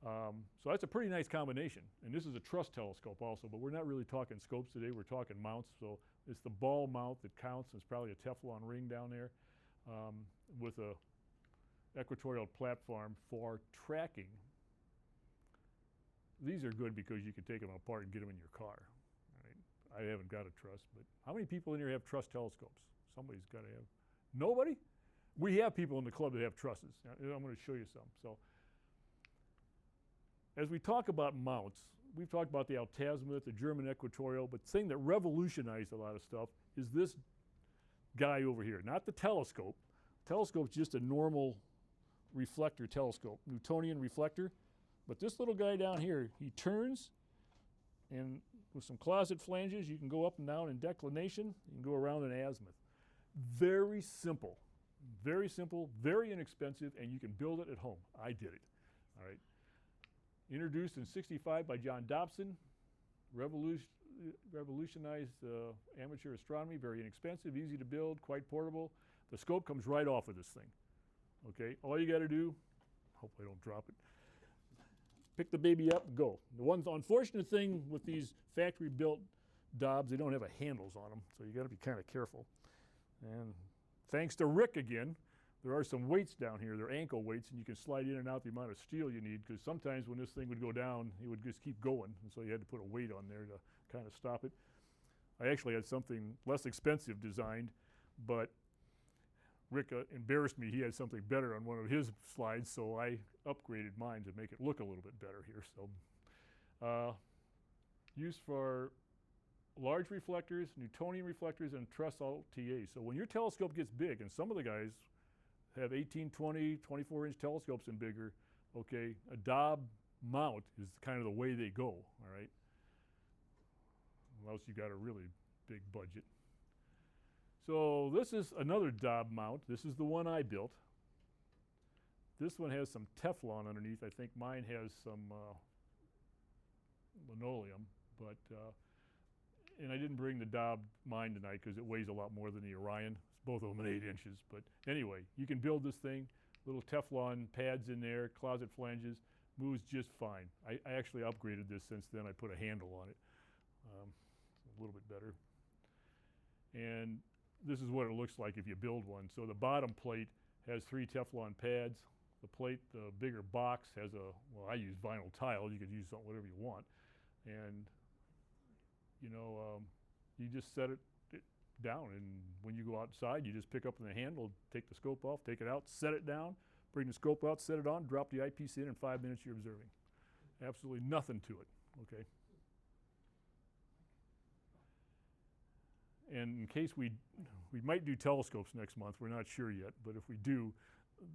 So that's a pretty nice combination, and this is a truss telescope also, but we're not really talking scopes today. We're talking mounts, so it's the ball mount that counts. There's probably a Teflon ring down there with a equatorial platform for tracking. These are good because you can take them apart and get them in your car. Right? I haven't got a truss, but how many people in here have truss telescopes? Somebody's got to have. Nobody? We have people in the club that have trusses. I'm going to show you some. So, as we talk about mounts, we've talked about the Altazimuth, the German equatorial, but the thing that revolutionized a lot of stuff is this guy over here, not the telescope. Telescope's just a normal reflector telescope, Newtonian reflector. But this little guy down here, he turns, and with some closet flanges, you can go up and down in declination. You can go around in azimuth. Very simple, very inexpensive, and you can build it at home. I did it, all right. Introduced in '65 by John Dobson, revolutionized amateur astronomy, very inexpensive, easy to build, quite portable. The scope comes right off of this thing, okay? All you gotta do, hopefully I don't drop it, pick the baby up and go. The one unfortunate thing with these factory-built Dobs, they don't have handles on them, so you gotta be kind of careful. And thanks to Rick again, there are some weights down here. They're ankle weights, and you can slide in and out the amount of steel you need, because sometimes when this thing would go down, it would just keep going, and so you had to put a weight on there to kind of stop it. I actually had something less expensive designed, but Rick embarrassed me. He had something better on one of his slides, so I upgraded mine to make it look a little bit better here. So, used for large reflectors, Newtonian reflectors, and truss LTA. So when your telescope gets big, and some of the guys have 18, 20, 24-inch telescopes and bigger, okay, a Dob mount is kind of the way they go, all right? Unless you got a really big budget. So this is another Dob mount. This is the one I built. This one has some Teflon underneath. I think mine has some linoleum, but and I didn't bring the Dob mine tonight because it weighs a lot more than the Orion. It's both of them at 8 inches, but anyway, you can build this thing. Little Teflon pads in there, closet flanges, moves just fine. I actually upgraded this since then. I put a handle on it. It's a little bit better. And this is what it looks like if you build one. So the bottom plate has 3 Teflon pads. The plate, the bigger box, has well, I use vinyl tile. You could use something, whatever you want. And, you know, you just set it down. And when you go outside, you just pick up the handle, take the scope off, take it out, set it down, bring the scope out, set it on, drop the eyepiece in 5 minutes you're observing. Absolutely nothing to it, okay? And in case we might do telescopes next month, we're not sure yet, but if we do,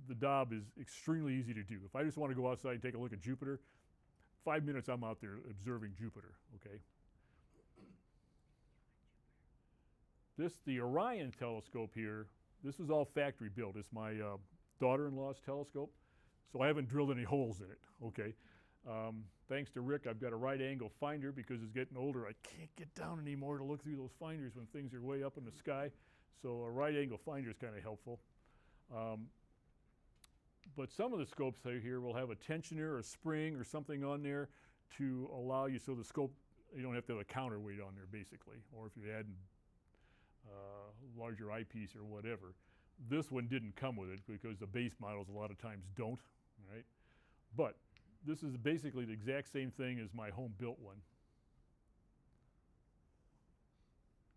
the Dob is extremely easy to do. If I just want to go outside and take a look at Jupiter, 5 minutes I'm out there observing Jupiter, okay? The Orion telescope here, this was all factory built. It's my daughter-in-law's telescope, so I haven't drilled any holes in it, okay? Thanks to Rick, I've got a right angle finder because it's getting older. I can't get down anymore to look through those finders when things are way up in the sky. So a right angle finder is kind of helpful. But some of the scopes here will have a tensioner or a spring or something on there to allow you, so the scope, you don't have to have a counterweight on there basically, or if you're adding larger eyepiece or whatever. This one didn't come with it because the base models a lot of times don't, right? But this is basically the exact same thing as my home built one.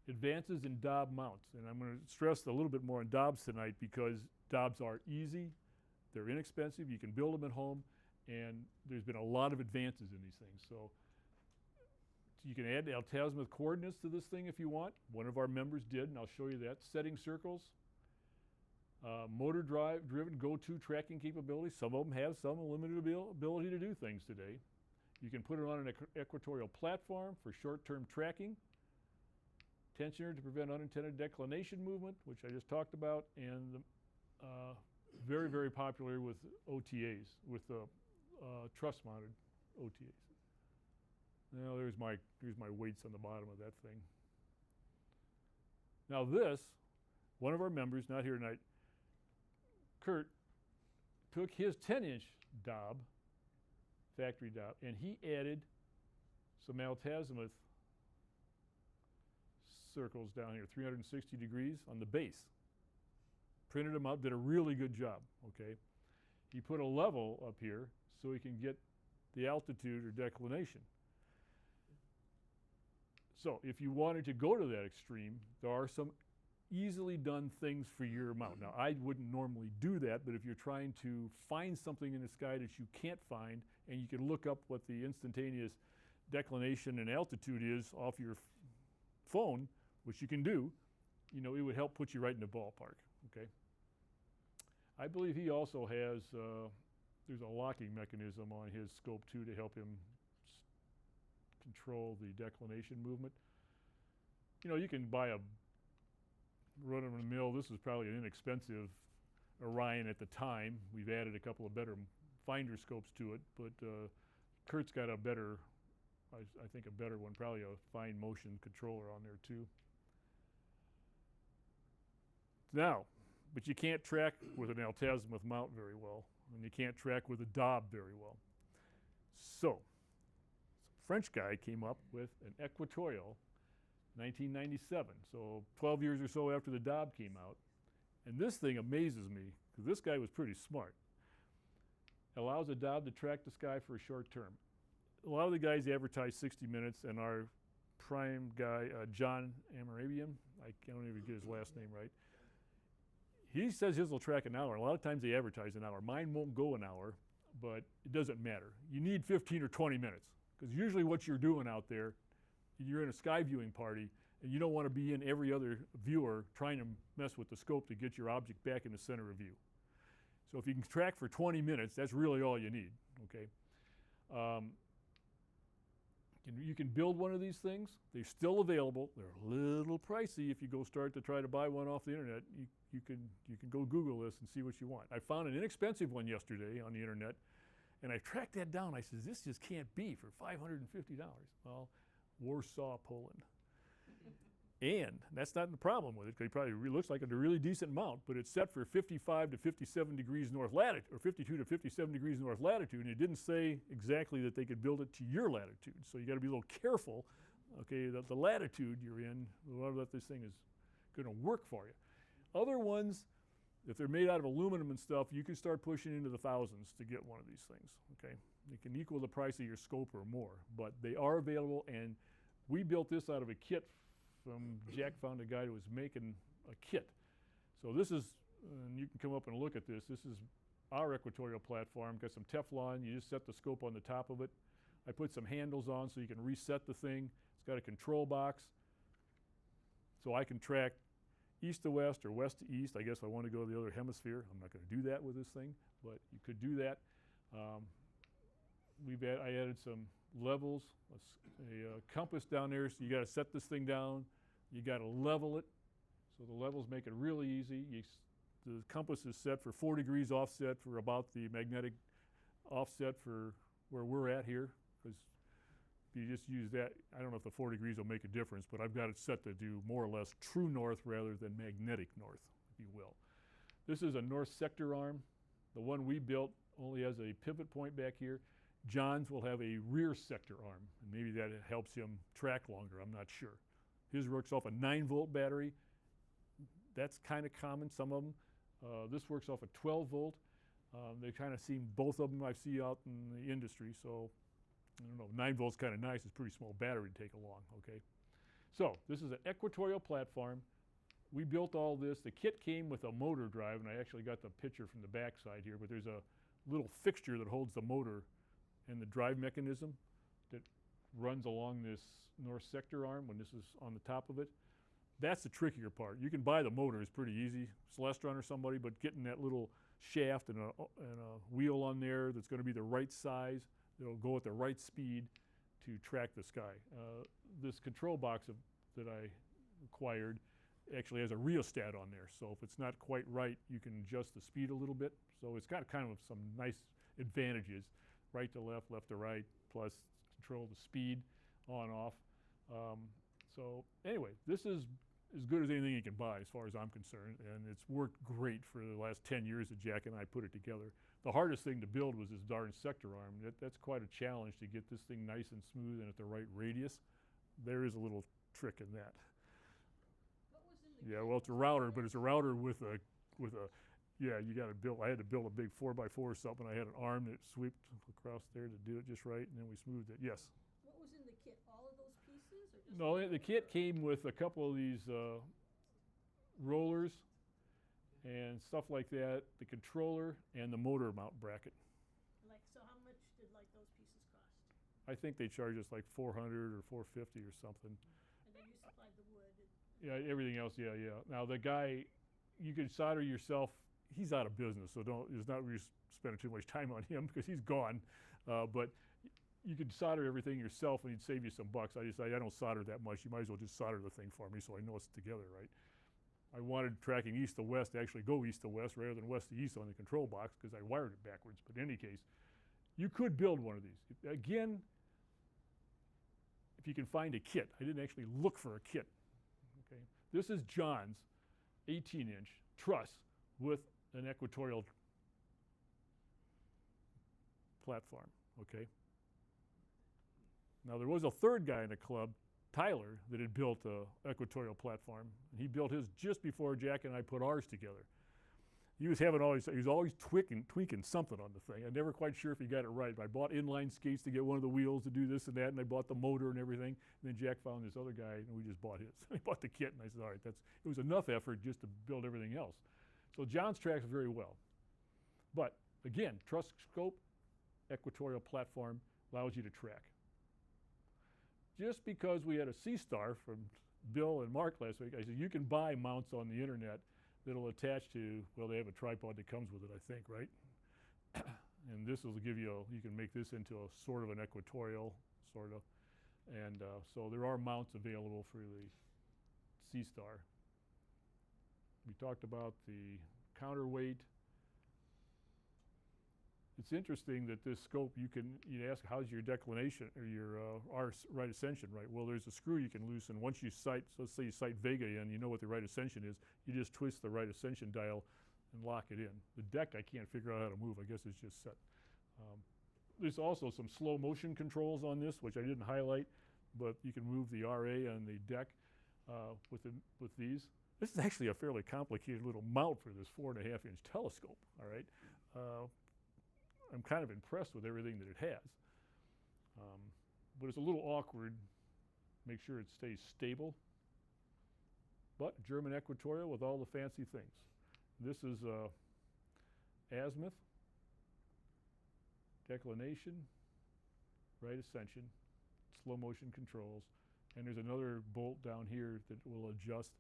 Advances in Dob mounts, and I'm going to stress a little bit more on Dobs tonight because Dobs are easy, they're inexpensive, you can build them at home, and there's been a lot of advances in these things. So you can add altazimuth coordinates to this thing if you want. One of our members did, and I'll show you that. Setting circles, motor driven go-to tracking capabilities. Some of them have some limited ability to do things today. You can put it on an equatorial platform for short-term tracking. Tensioner to prevent unintended declination movement, which I just talked about, and very, very popular with OTAs, with truss-mounted OTAs. Now here's my weights on the bottom of that thing. Now this, one of our members, not here tonight, Kurt, took his 10-inch Dob, factory Dob, and he added some altazimuth circles down here, 360 degrees on the base. Printed them out, did a really good job, okay? He put a level up here so he can get the altitude or declination. So if you wanted to go to that extreme, there are some easily done things for your mount. Now, I wouldn't normally do that, but if you're trying to find something in the sky that you can't find, and you can look up what the instantaneous declination and altitude is off your phone, which you can do, you know, it would help put you right in the ballpark, okay? I believe he also has, there's a locking mechanism on his scope too to help him control the declination movement. You know, you can buy a run-of-the-mill, this is probably an inexpensive Orion at the time. We've added a couple of better finder scopes to it, but Kurt's got a better, I think a better one, probably a fine motion controller on there too. Now, but you can't track with an altazimuth mount very well, and you can't track with a Dob very well. So, French guy came up with an equatorial 1997, so 12 years or so after the Dob came out. And this thing amazes me, because this guy was pretty smart. Allows a Dob to track the sky for a short term. A lot of the guys advertise 60 minutes, and our prime guy, John Amarabian, I can't even get his last name right, he says his will track an hour. A lot of times they advertise an hour. Mine won't go an hour, but it doesn't matter. You need 15 or 20 minutes, because usually what you're doing out there, you're in a sky viewing party, and you don't want to be in every other viewer trying to mess with the scope to get your object back in the center of view. So if you can track for 20 minutes, that's really all you need, okay? You can build one of these things. They're still available. They're a little pricey if you go start to try to buy one off the internet. You can go Google this and see what you want. I found an inexpensive one yesterday on the internet, and I tracked that down. I said, this just can't be for $550. Well, Warsaw, Poland. And that's not the problem with it, because it probably looks like a really decent mount, but it's set for 55 to 57 degrees north latitude, or 52 to 57 degrees north latitude, and it didn't say exactly that they could build it to your latitude. So you got to be a little careful, okay, that the latitude you're in, whether that this thing is going to work for you. Other ones, if they're made out of aluminum and stuff, you can start pushing into the thousands to get one of these things, okay? They can equal the price of your scope or more, but they are available, and we built this out of a kit from, Jack found a guy who was making a kit. So this is, and you can come up and look at this, this is our equatorial platform, got some Teflon, you just set the scope on the top of it. I put some handles on so you can reset the thing. It's got a control box, so I can track east to west or west to east. I guess if I want to go to the other hemisphere. I'm not going to do that with this thing, but you could do that. I added some levels, a compass down there, so you got to set this thing down. You got to level it, so the levels make it really easy. The compass is set for 4 degrees offset for about the magnetic offset for where we're at here, because if you just use that, I don't know if the 4 degrees will make a difference, but I've got it set to do more or less true north rather than magnetic north, if you will. This is a north sector arm. The one we built only has a pivot point back here. John's will have a rear sector arm, and maybe that helps him track longer, I'm not sure. His works off a 9-volt battery. That's kind of common, some of them. This works off a 12-volt. They kind of seem, both of them I see out in the industry, so I don't know, 9 volts kind of nice. It's a pretty small battery to take along, okay? So this is an equatorial platform. We built all this. The kit came with a motor drive, and I actually got the picture from the back side here, but there's a little fixture that holds the motor and the drive mechanism that runs along this north sector arm when this is on the top of it. That's the trickier part. You can buy the motor, it's pretty easy, Celestron or somebody, but getting that little shaft and a wheel on there that's going to be the right size, that'll go at the right speed to track the sky. This control box that I acquired actually has a rheostat on there, so if it's not quite right, you can adjust the speed a little bit. So it's got kind of some nice advantages, right to left, left to right, plus control the speed on, off. So anyway, this is as good as anything you can buy as far as I'm concerned, and it's worked great for the last 10 years that Jack and I put it together. The hardest thing to build was this darn sector arm. That's quite a challenge to get this thing nice and smooth and at the right radius. There is a little trick in that. What was in the Yeah, well, it's a router, but it's a router with a, yeah, you got to build, I had to build a big 4x4 or something. I had an arm that swept across there to do it just right, and then we smoothed it. Yes? What was in the kit? All of those pieces, or just No, the kit came with a couple of these rollers and stuff like that, the controller and the motor mount bracket. like, so how much did like those pieces cost? I think they charge us like $400 or $450 or something. And then you supplied the wood. Yeah, everything else, yeah. Now the guy, you can solder yourself. He's out of business, so it's not really spending too much time on him because he's gone. But you could solder everything yourself, and he'd save you some bucks. I decided I don't solder that much. You might as well just solder the thing for me, so I know it's together right. I wanted tracking east to west to actually go east to west rather than west to east on the control box because I wired it backwards. But in any case, you could build one of these. Again, if you can find a kit. I didn't actually look for a kit. Okay, this is John's 18-inch truss with an equatorial platform. Okay. Now there was a third guy in the club, Tyler, that had built a equatorial platform. He built his just before Jack and I put ours together. He was always tweaking something on the thing. I'm never quite sure if he got it right. I bought inline skates to get one of the wheels to do this and that, and I bought the motor and everything. And then Jack found this other guy, and we just bought his. He bought the kit, and I said, all right, it was enough effort just to build everything else. So John's tracks very well. But again, truss scope, equatorial platform allows you to track. Just because we had a C-Star from Bill and Mark last week, I said, you can buy mounts on the internet that'll attach to, well, they have a tripod that comes with it, I think, right? And this will give you, you can make this into a sort of an equatorial, sort of. And so there are mounts available for the C-Star. We talked about the counterweight. It's interesting that this scope, you'd ask, how's your declination or your right ascension, right? Well, there's a screw you can loosen. Once you sight, so let's say you sight Vega in, you know what the right ascension is. You just twist the right ascension dial and lock it in. The deck, I can't figure out how to move. I guess it's just set. There's also some slow motion controls on this, which I didn't highlight, but you can move the RA on the deck with these. This is actually a fairly complicated little mount for this 4.5-inch telescope, all right? I'm kind of impressed with everything that it has. But it's a little awkward. Make sure it stays stable. But German equatorial with all the fancy things. This is azimuth, declination, right ascension, slow motion controls, and there's another bolt down here that will adjust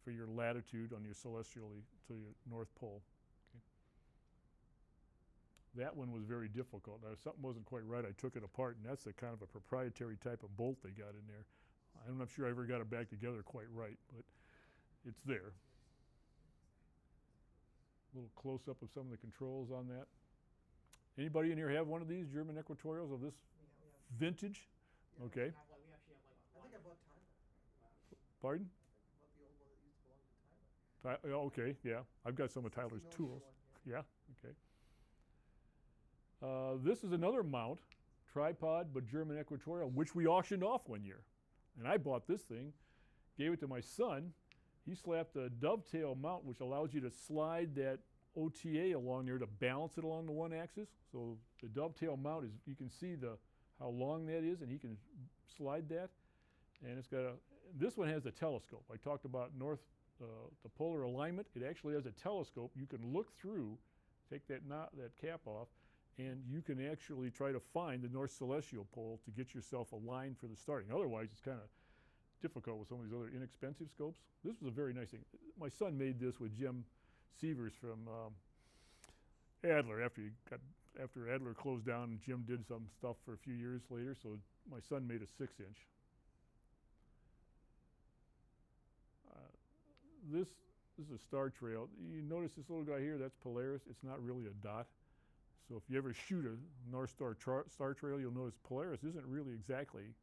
for your latitude on your celestially to your North Pole. That one was very difficult. Now, if something wasn't quite right, I took it apart, and that's a kind of a proprietary type of bolt they got in there. I'm not sure I ever got it back together quite right, but it's there. A little close-up of some of the controls on that. Anybody in here have one of these German equatorials of this vintage? Yeah. Okay. We actually have like. I think I bought Tyler. Pardon? I bought the old one that used to belong to Tyler. Okay, yeah. I've got some of 60 Tyler's millimeter tools. one, yeah. Yeah, okay. This is another mount, tripod, but German equatorial, which we auctioned off one year. And I bought this thing, gave it to my son. He slapped a dovetail mount, which allows you to slide that OTA along there to balance it along the one axis. So the dovetail mount is, you can see how long that is, and he can slide that. And it's got this one has a telescope. I talked about the polar alignment. It actually has a telescope. You can look through, take that cap off, and you can actually try to find the North Celestial Pole to get yourself aligned for the starting. Otherwise, it's kind of difficult with some of these other inexpensive scopes. This was a very nice thing. My son made this with Jim Sievers from Adler after Adler closed down, and Jim did some stuff for a few years later, so my son made a 6-inch. This is a star trail. You notice this little guy here, that's Polaris. It's not really a dot. So if you ever shoot a North Star star trail, you'll notice Polaris isn't really exactly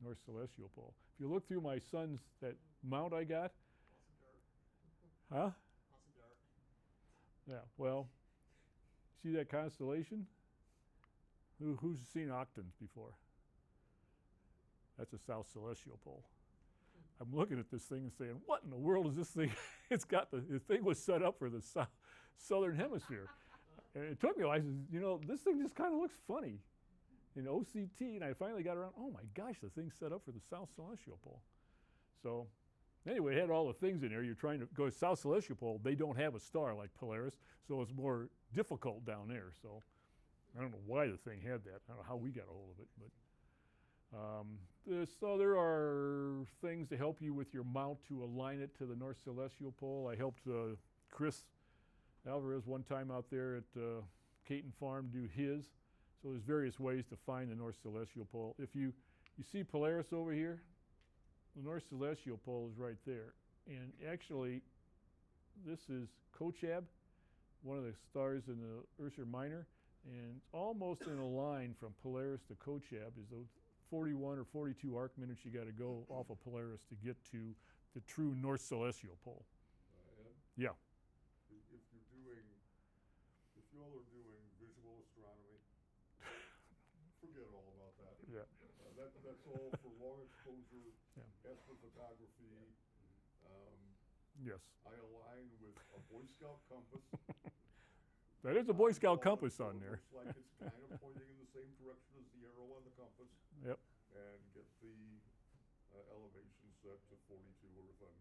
North Celestial Pole. If you look through my son's, that mount I got. Huh? Lots of dirt. Yeah, well, see that constellation? Who's seen octans before? That's a South Celestial Pole. I'm looking at this thing and saying, what in the world is this thing? It's got the thing was set up for the southern hemisphere. And it took me a while. I said, you know, this thing just kind of looks funny in OCT. And I finally got around, oh my gosh, the thing's set up for the South Celestial Pole. So anyway, it had all the things in there. You're trying to go South Celestial Pole. They don't have a star like Polaris, so it's more difficult down there. So I don't know why the thing had that. I don't know how we got a hold of it, but so there are things to help you with your mount to align it to the North Celestial Pole. I helped Chris Alvarez one time out there at Caton Farm do his. So there's various ways to find the North Celestial Pole. If you see Polaris over here, the North Celestial Pole is right there. And actually, this is Kochab, one of the stars in the Ursa Minor, and almost in a line from Polaris to Kochab is those 41 or 42 arc minutes you got to go off of Polaris to get to the true North Celestial Pole. Ed? Yeah. If you all are doing visual astronomy, forget all about that. Yeah. That's all for long exposure, Yeah. astrophotography. Yes. I align with a Boy Scout compass. That is a Boy Scout compass on there. Looks like it's kind of pointing in the same direction as the arrow on the compass. Yep. And get the elevation set to 42 or if I'm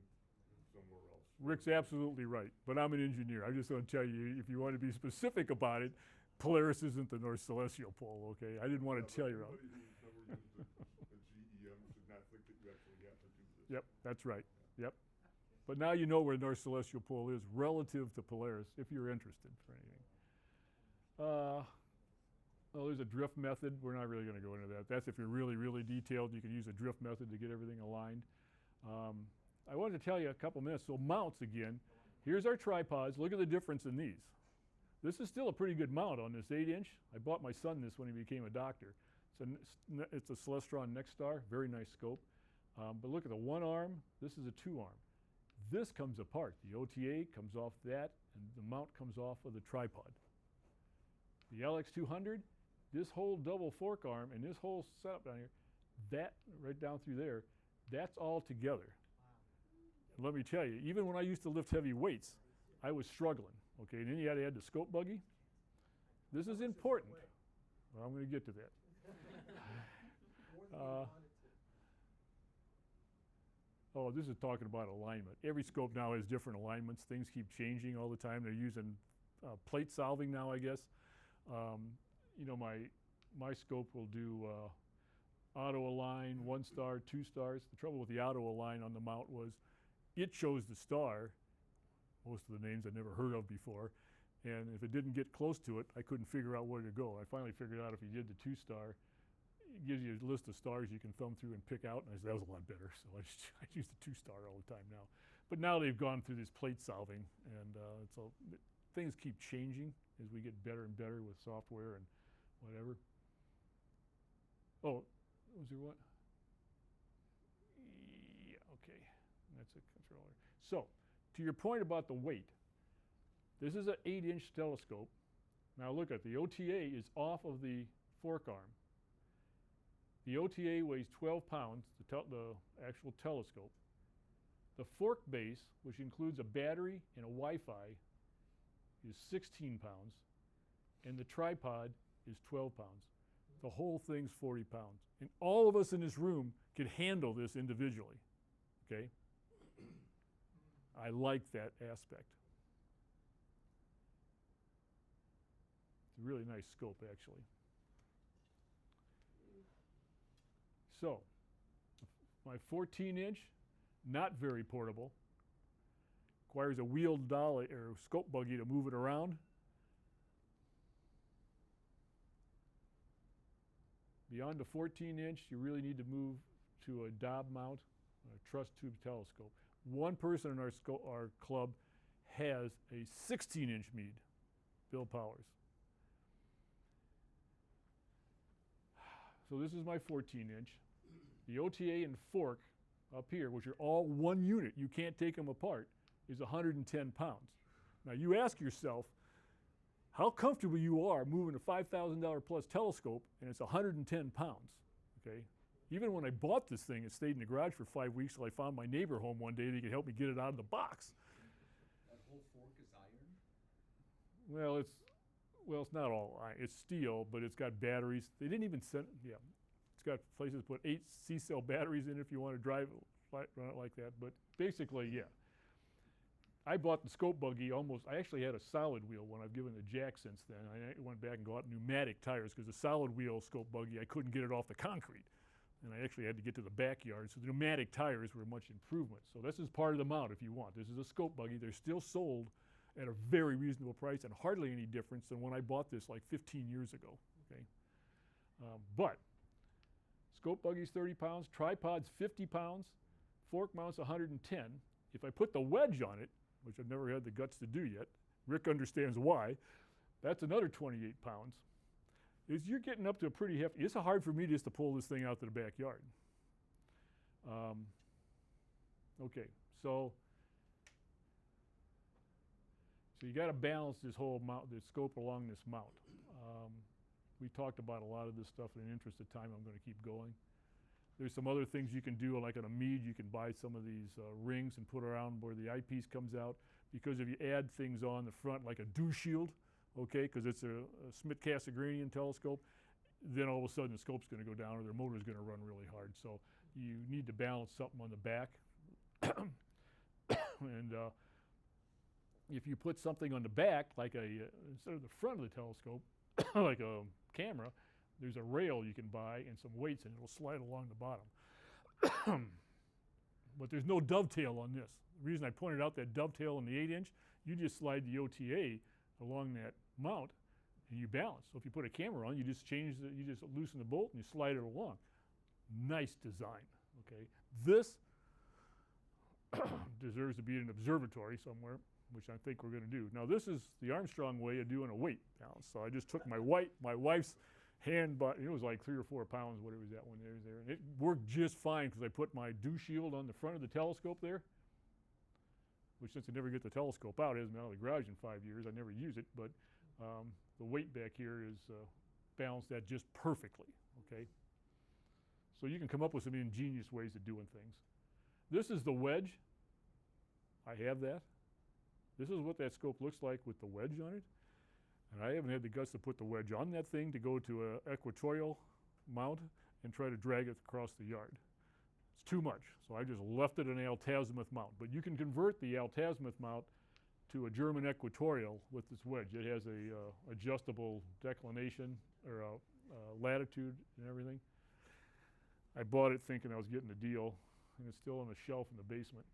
somewhere else. Rick's absolutely right, but I'm an engineer. I'm just going to tell you, if you want to be specific about it, Polaris isn't the North Celestial Pole, okay? I didn't want to tell you. Anybody who's never used a GEM should not think that you actually have to do this. Yep, that's right. Yep. But now you know where North Celestial Pole is relative to Polaris, if you're interested for anything. Oh, there's a drift method. We're not really going to go into that. That's if you're really, really detailed. You can use a drift method to get everything aligned. I wanted to tell you a couple minutes. So mounts again. Here's our tripods. Look at the difference in these. This is still a pretty good mount on this 8-inch. I bought my son this when he became a doctor. It's a Celestron Nexstar, very nice scope. But look at the one arm. This is a 2-arm. This comes apart. The OTA comes off that, and the mount comes off of the tripod. The LX200, this whole double fork arm and this whole setup down here, that right down through there, that's all together. Wow. And let me tell you, even when I used to lift heavy weights, I was struggling. Okay, and then you had to add the scope buggy. This is important. Well, I'm going to get to that. Oh, this is talking about alignment. Every scope now has different alignments. Things keep changing all the time. They're using plate solving now, I guess. You know, my scope will do auto align, 1 star, 2 stars. The trouble with the auto align on the mount was it chose the star, most of the names I'd never heard of before, and if it didn't get close to it, I couldn't figure out where to go. I finally figured out if you did the 2 star, it gives you a list of stars you can thumb through and pick out, and I said, that was a lot better, so I use the 2 star all the time now. But now they've gone through this plate solving, and things keep changing as we get better and better with software and whatever. Oh, Was there what? Yeah, okay. That's a controller. So, to your point about the weight, this is an 8-inch telescope. Now look at the OTA is off of the fork arm. The OTA weighs 12 pounds, the actual telescope. The fork base, which includes a battery and a Wi-Fi, is 16 pounds, and the tripod is 12 pounds. The whole thing's 40 pounds. And all of us in this room could handle this individually, okay? I like that aspect. It's a really nice scope, actually. So, my 14-inch, not very portable. Requires a wheeled dolly or scope buggy to move it around. Beyond the 14-inch, you really need to move to a Dob mount, a truss tube telescope. One person in our club has a 16-inch Meade, Bill Powers. So this is my 14-inch. The OTA and fork up here, which are all one unit, you can't take them apart, is 110 pounds. Now you ask yourself how comfortable you are moving a $5,000 plus telescope and it's 110 pounds, okay? Even when I bought this thing, it stayed in the garage for 5 weeks till I found my neighbor home one day that he could help me get it out of the box. That whole fork is iron? Well, it's not all iron. It's steel, but it's got batteries. They didn't even send, yeah. It's got places to put 8 C-cell batteries in if you want to drive it, run it like that. But basically, yeah. I bought the scope buggy I actually had a solid wheel when I've given it a jack since then. I went back and got pneumatic tires because the solid wheel scope buggy, I couldn't get it off the concrete. And I actually had to get to the backyard. So the pneumatic tires were much improvement. So this is part of the mount if you want. This is a scope buggy. They're still sold at a very reasonable price and hardly any difference than when I bought this like 15 years ago, okay? But scope buggy's 30 pounds, tripod's 50 pounds, fork mount's 110. If I put the wedge on it, which I've never had the guts to do yet, Rick understands why, that's another 28 pounds. You're getting up to a pretty hefty, it's hard for me just to pull this thing out to the backyard. Okay, so you got to balance this whole mount, the scope along this mount. We talked about a lot of this stuff. In the interest of time, I'm going to keep going. There's some other things you can do, like on a Meade, you can buy some of these rings and put around where the eyepiece comes out. Because if you add things on the front, like a dew shield, okay, because it's a Schmidt-Cassegrainian telescope, then all of a sudden the scope's going to go down or their motor's going to run really hard. So you need to balance something on the back. And if you put something on the back, like instead of the front of the telescope, like a camera, there's a rail you can buy and some weights and it'll slide along the bottom. But there's no dovetail on this. The reason I pointed out that dovetail on the 8-inch, you just slide the OTA along that mount and you balance. So if you put a camera on, you just loosen the bolt and you slide it along. Nice design, okay? This deserves to be in an observatory somewhere, which I think we're going to do. Now this is the Armstrong way of doing a weight balance. So I just took my wife's hand, but it was like 3 or 4 pounds, whatever was that one there. And it worked just fine because I put my dew shield on the front of the telescope there, which since I never get the telescope out, it hasn't been out of the garage in 5 years. I never use it, but the weight back here is balanced that just perfectly, okay? So you can come up with some ingenious ways of doing things. This is the wedge. I have that. This is what that scope looks like with the wedge on it. And I haven't had the guts to put the wedge on that thing to go to an equatorial mount and try to drag it across the yard. It's too much. So I just left it an altazimuth mount. But you can convert the altazimuth mount to a German equatorial with this wedge. It has a adjustable declination or latitude and everything. I bought it thinking I was getting a deal, and it's still on a shelf in the basement.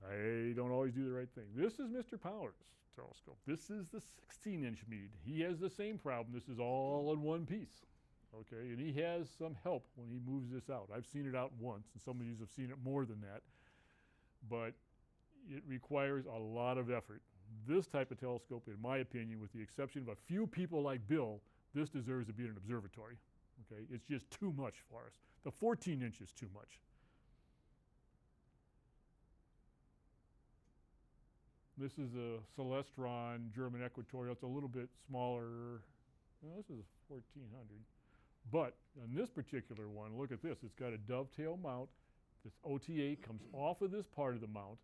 I don't always do the right thing. This is Mr. Powers' telescope. This is the 16-inch Meade. He has the same problem. This is all in one piece, okay? And he has some help when he moves this out. I've seen it out once, and some of you have seen it more than that. But it requires a lot of effort. This type of telescope, in my opinion, with the exception of a few people like Bill, this deserves to be in an observatory, okay? It's just too much for us. The 14-inch is too much. This is a Celestron German Equatorial. It's a little bit smaller. Well, this is 1400. But on this particular one, look at this. It's got a dovetail mount. This OTA comes off of this part of the mount.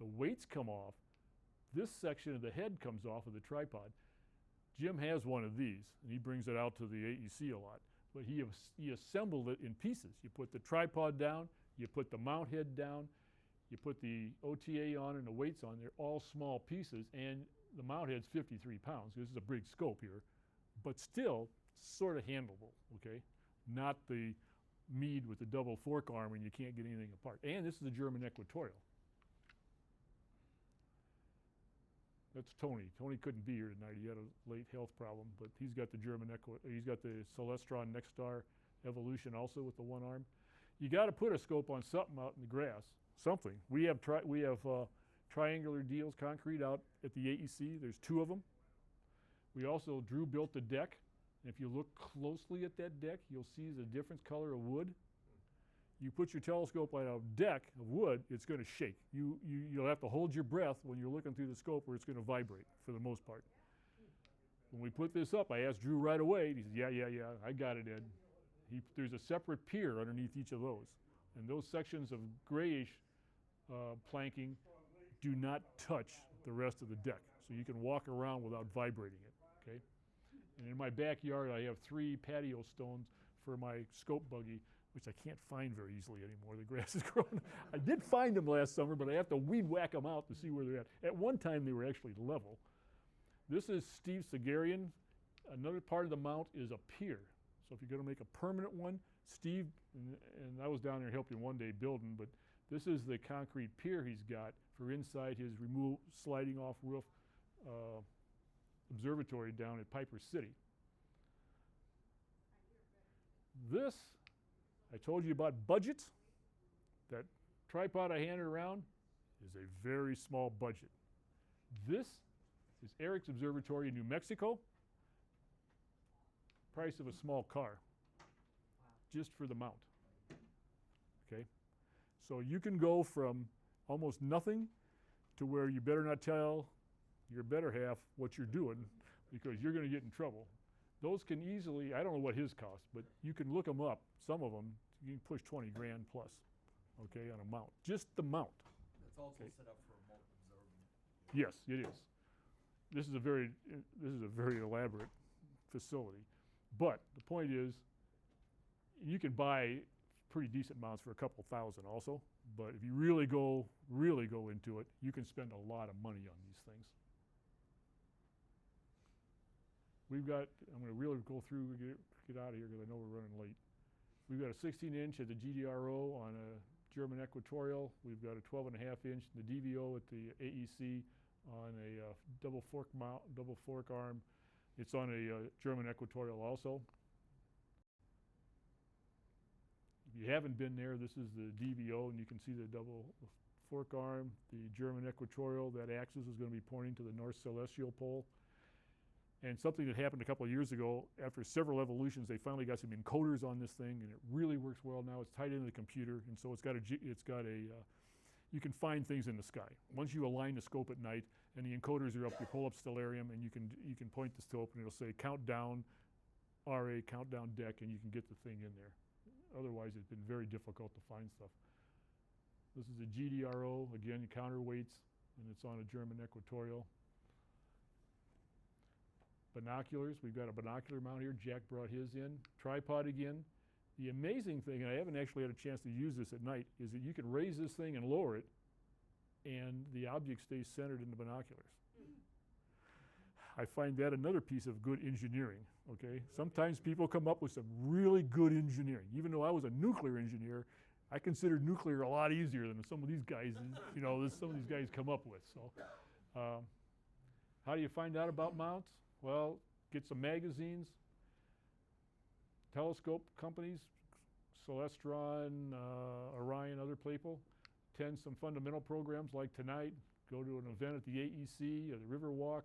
The weights come off. This section of the head comes off of the tripod. Jim has one of these, and he brings it out to the AEC a lot. But he assembled it in pieces. You put the tripod down, you put the mount head down, you put the OTA on and the weights on. They're all small pieces, and the mount head's 53 pounds. This is a big scope here, but still sort of handleable, okay? Not the Meade with the double fork arm and you can't get anything apart. And this is a German Equatorial. That's Tony. Tony couldn't be here tonight. He had a late health problem, but he's got the he's got the Celestron Nexstar Evolution also with the one arm. You got to put a scope on something out in the grass, something. We have triangular deals concrete out at the AEC. There's 2 of them. We also Drew built the deck. If you look closely at that deck, you'll see the different color of wood. You put your telescope on a deck of wood, it's going to shake. You'll have to hold your breath when you're looking through the scope, or it's going to vibrate for the most part. When we put this up, I asked Drew right away. He said, yeah, I got it, Ed. There's a separate pier underneath each of those. And those sections of grayish planking do not touch the rest of the deck. So you can walk around without vibrating it, okay? And in my backyard, I have 3 patio stones for my scope buggy, which I can't find very easily anymore. The grass is growing. I did find them last summer, but I have to weed whack them out to see where they're at. At one time, they were actually level. This is Steve Sagarian. Another part of the mount is a pier. So if you're going to make a permanent one, Steve, and I was down there helping one day building, but this is the concrete pier he's got for inside his sliding off roof observatory down at Piper City. This, I told you about budgets. That tripod I handed around is a very small budget. This is Eric's observatory in New Mexico. Price of a small car, just for the mount, okay? So you can go from almost nothing to where you better not tell your better half what you're doing, because you're going to get in trouble. Those can easily, I don't know what his cost, but you can look them up. Some of them, you can push 20 grand plus, okay, on a mount. Just the mount. It's also Okay. set up for remote observing. Yes, it is. This is a very elaborate facility. But the point is, you can buy pretty decent mounts for a couple thousand also. But if you really go into it, you can spend a lot of money on these things. We've got, I'm going to really go through and get out of here because I know we're running late. We've got a 16-inch at the GDRO on a German Equatorial. We've got a 12.5-inch in the DVO at the AEC on a double fork arm. It's on a German Equatorial also. If you haven't been there, this is the DVO, and you can see the double fork arm, the German Equatorial. That axis is going to be pointing to the North Celestial Pole. And something that happened a couple of years ago, after several evolutions, they finally got some encoders on this thing, and it really works well now. It's tied into the computer, and so you can find things in the sky. Once you align the scope at night and the encoders are up, you pull up stellarium and you can point the scope and it'll say countdown RA, countdown deck, and you can get the thing in there. Otherwise, it's been very difficult to find stuff. This is a GDRO, again, counterweights, and it's on a German Equatorial. Binoculars, we've got a binocular mount here. Jack brought his in. Tripod again. The amazing thing, and I haven't actually had a chance to use this at night, is that you can raise this thing and lower it, and the object stays centered in the binoculars. I find that another piece of good engineering, okay? Sometimes people come up with some really good engineering. Even though I was a nuclear engineer, I considered nuclear a lot easier than some of these guys, some of these guys come up with. So, how do you find out about mounts? Well, get some magazines, telescope companies, Celestron, Orion, other people. Attend some fundamental programs like tonight. Go to an event at the AEC or the Riverwalk.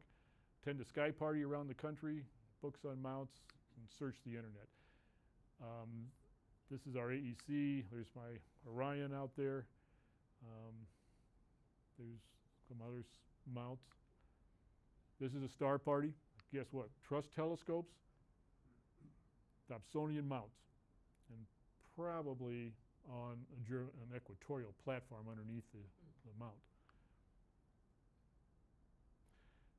Attend a sky party around the country, books on mounts, and search the internet. This is our AEC. There's my Orion out there. There's some other mounts. This is a star party. Guess what? Truss telescopes, Dobsonian mounts, and probably on an equatorial platform underneath the mount.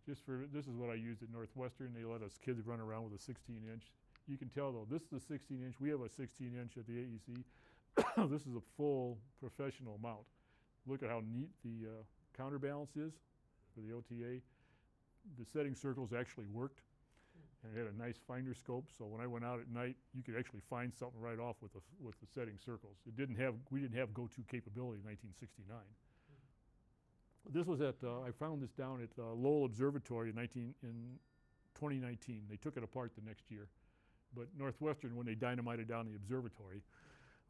This is what I used at Northwestern. They let us kids run around with a 16-inch. You can tell though, this is a 16-inch. We have a 16-inch at the AEC. This is a full professional mount. Look at how neat the counterbalance is for the OTA. The setting circles actually worked, and it had a nice finder scope. So when I went out at night, you could actually find something right off with the setting circles. We didn't have go-to capability in 1969. This was at I found this down at Lowell Observatory in 2019. They took it apart the next year, but Northwestern, when they dynamited down the observatory,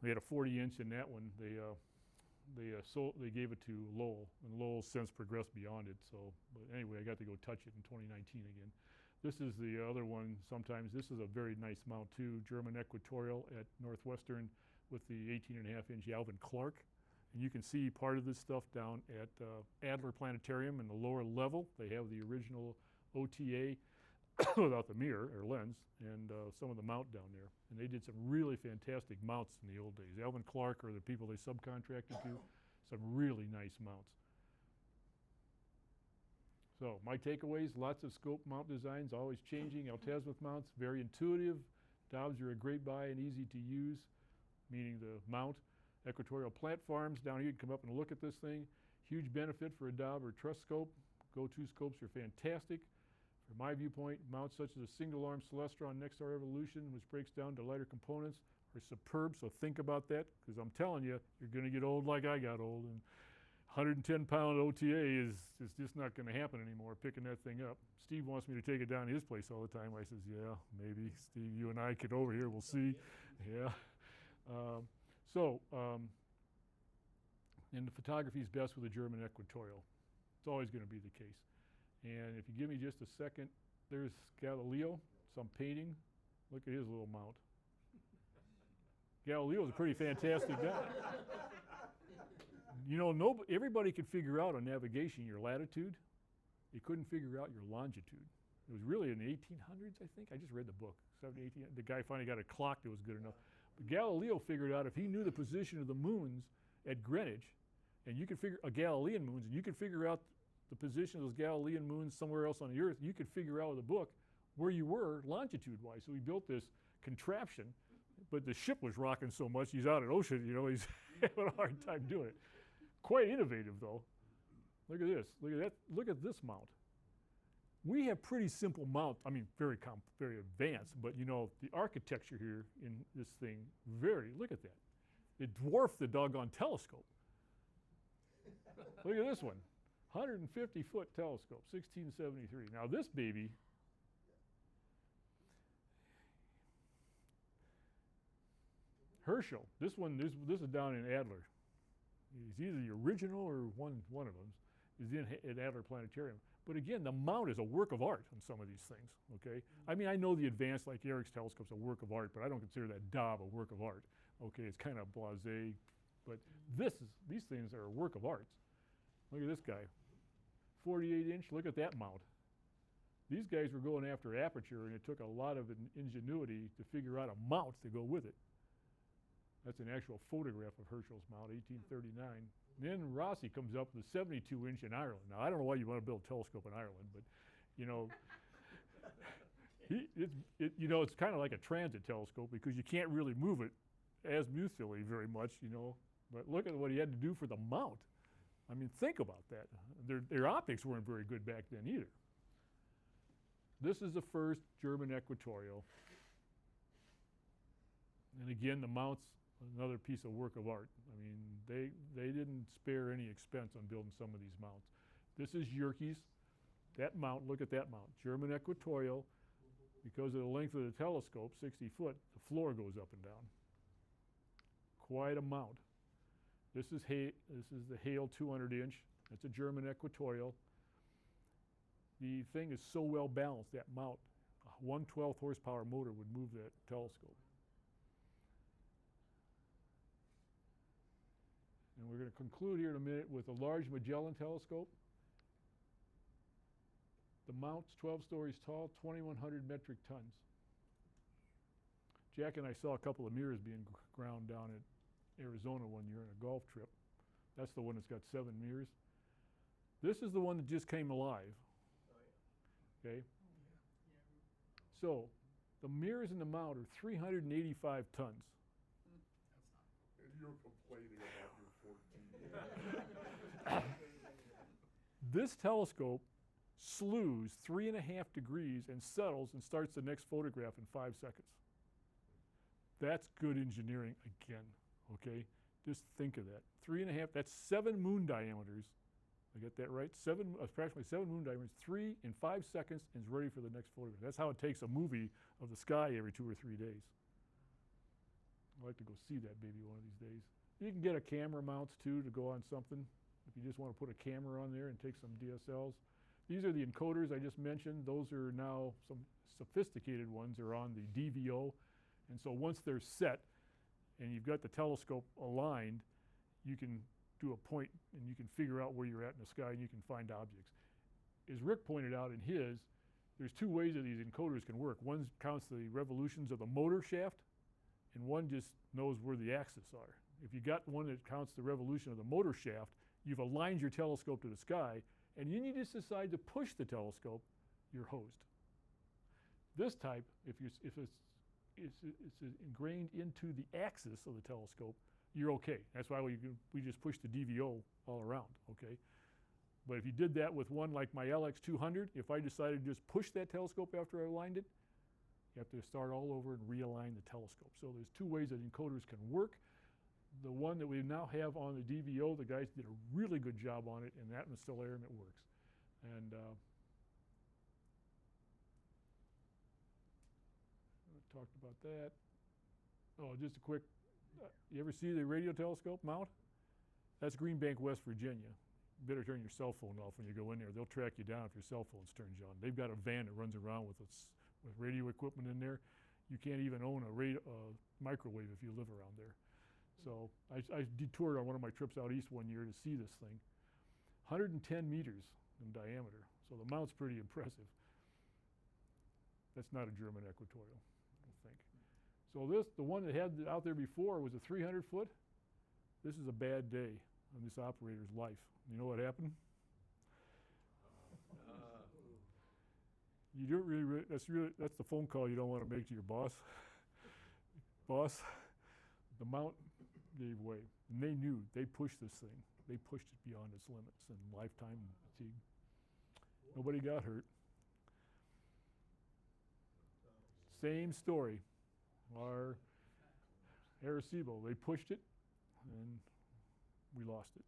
they had a 40-inch in that one. They gave it to Lowell, and Lowell since progressed beyond it. So, but anyway, I got to go touch it in 2019 again. This is the other one. Sometimes this is a very nice mount too, German equatorial at Northwestern with the 18.5-inch Alvin Clark. And you can see part of this stuff down at Adler Planetarium in the lower level. They have the original OTA without the mirror or lens, and some of the mount down there. And they did some really fantastic mounts in the old days. Alvin Clark are the people they subcontracted to. Some really nice mounts. So my takeaways, lots of scope mount designs, always changing. Altazimuth mounts, very intuitive. Dobbs are a great buy and easy to use, meaning the mount. Equatorial platforms, down here you can come up and look at this thing. Huge benefit for a Dobb or truss scope. Go-to scopes are fantastic. From my viewpoint, mounts such as a single-arm Celestron Nexstar Evolution, which breaks down to lighter components, are superb, so think about that, because I'm telling you, you're going to get old like I got old, and 110-pound OTA is just not going to happen anymore, picking that thing up. Steve wants me to take it down to his place all the time. I says, yeah, maybe, Steve, you and I get over here, we'll see. Yeah. And the photography is best with a German equatorial. It's always going to be the case. And if you give me just a second, there's Galileo, some painting. Look at his little mount. Galileo's a pretty fantastic guy. You know, everybody could figure out on navigation your latitude. They couldn't figure out your longitude. It was really in the 1800s, I think. I just read the book, 17, 18. The guy finally got a clock that was good enough. But Galileo figured out if he knew the position of the moons at Greenwich, and you could figure Galilean moons, and you could figure out the position of those Galilean moons somewhere else on the Earth, you could figure out with the book where you were longitude-wise. So he built this contraption, but the ship was rocking so much, he's out at ocean, you know, he's having a hard time doing it. Quite innovative, though. Look at this. Look at that. Look at this mount. We have pretty simple mount. I mean, very advanced, but you know, the architecture here in this thing, look at that. It dwarfed the doggone telescope. Look at this one. 150-foot telescope, 1673. Now this baby, Herschel, this is down in Adler. He's either the original or one of them is in at Adler Planetarium. But again, the mount is a work of art on some of these things, okay? I mean, I know the advanced, like Eric's telescope's a work of art, but I don't consider that Dobb a work of art. Okay, it's kind of blasé, but these things are a work of art. Look at this guy, 48-inch, look at that mount. These guys were going after aperture, and it took a lot of ingenuity to figure out a mount to go with it. That's an actual photograph of Herschel's mount, 1839. Then Rossi comes up with a 72-inch in Ireland. Now, I don't know why you want to build a telescope in Ireland, but, you know, it's kind of like a transit telescope because you can't really move it azimuthally very much, you know. But look at what he had to do for the mount. I mean, think about that. Their optics weren't very good back then either. This is the first German equatorial. And again, the mounts, another piece of work of art. I mean, they didn't spare any expense on building some of these mounts. This is Yerkes. That mount, look at that mount. German equatorial. Because of the length of the telescope, 60 foot, the floor goes up and down. Quite a mount. This is the Hale 200-inch. That's a German equatorial. The thing is so well balanced, that mount, a 1/12 horsepower motor would move that telescope. we're going to conclude here in a minute with a Large Magellan Telescope. The mount's 12 stories tall, 2,100 metric tons. Jack and I saw a couple of mirrors being ground down at Arizona one year on a golf trip. That's the one that's got 7 mirrors. This is the one that just came alive. Okay? So, the mirrors in the mount are 385 tons. And you're complaining about your 14. This telescope slews 3.5 degrees and settles and starts the next photograph in 5 seconds. That's good engineering again, okay? Just think of that. 3.5, that's 7 moon diameters. I get that right? Approximately 7 moon diameters, 3 in 5 seconds, and is ready for the next photograph. That's how it takes a movie of the sky every 2 or 3 days. I'd like to go see that baby one of these days. You can get a camera mounts too to go on something. If you just want to put a camera on there and take some DSLs. These are the encoders I just mentioned. Those are now some sophisticated ones are on the DVO. And so once they're set and you've got the telescope aligned, you can do a point and you can figure out where you're at in the sky and you can find objects. As Rick pointed out in his, there's 2 ways that these encoders can work. One counts the revolutions of the motor shaft, and one just knows where the axes are. If you got one that counts the revolution of the motor shaft, you've aligned your telescope to the sky, and then you just decide to push the telescope, you're hosed. This type, if it's ingrained into the axis of the telescope, you're okay. That's why we just push the DVO all around, okay? But if you did that with one like my LX200, if I decided to just push that telescope after I aligned it, you have to start all over and realign the telescope. So there's 2 ways that encoders can work. The one that we now have on the DVO, the guys did a really good job on it, and that one's still there and it works. And I talked about that. Oh, just a quick, you ever see the radio telescope mount? That's Green Bank, West Virginia. You better turn your cell phone off when you go in there. They'll track you down if your cell phone's turned on. They've got a van that runs around with radio equipment in there. You can't even own a microwave if you live around there. So I detoured on one of my trips out east one year to see this thing. 110 meters in diameter. So the mount's pretty impressive. That's not a German equatorial, I don't think. So the one that had out there before was a 300 foot. This is a bad day on this operator's life. You know what happened? You don't really, that's the phone call you don't want to make to your boss. Boss, the mount gave way. And they knew, they pushed this thing. They pushed it beyond its limits and lifetime fatigue. Nobody got hurt. Same story. Our Arecibo, they pushed it and we lost it.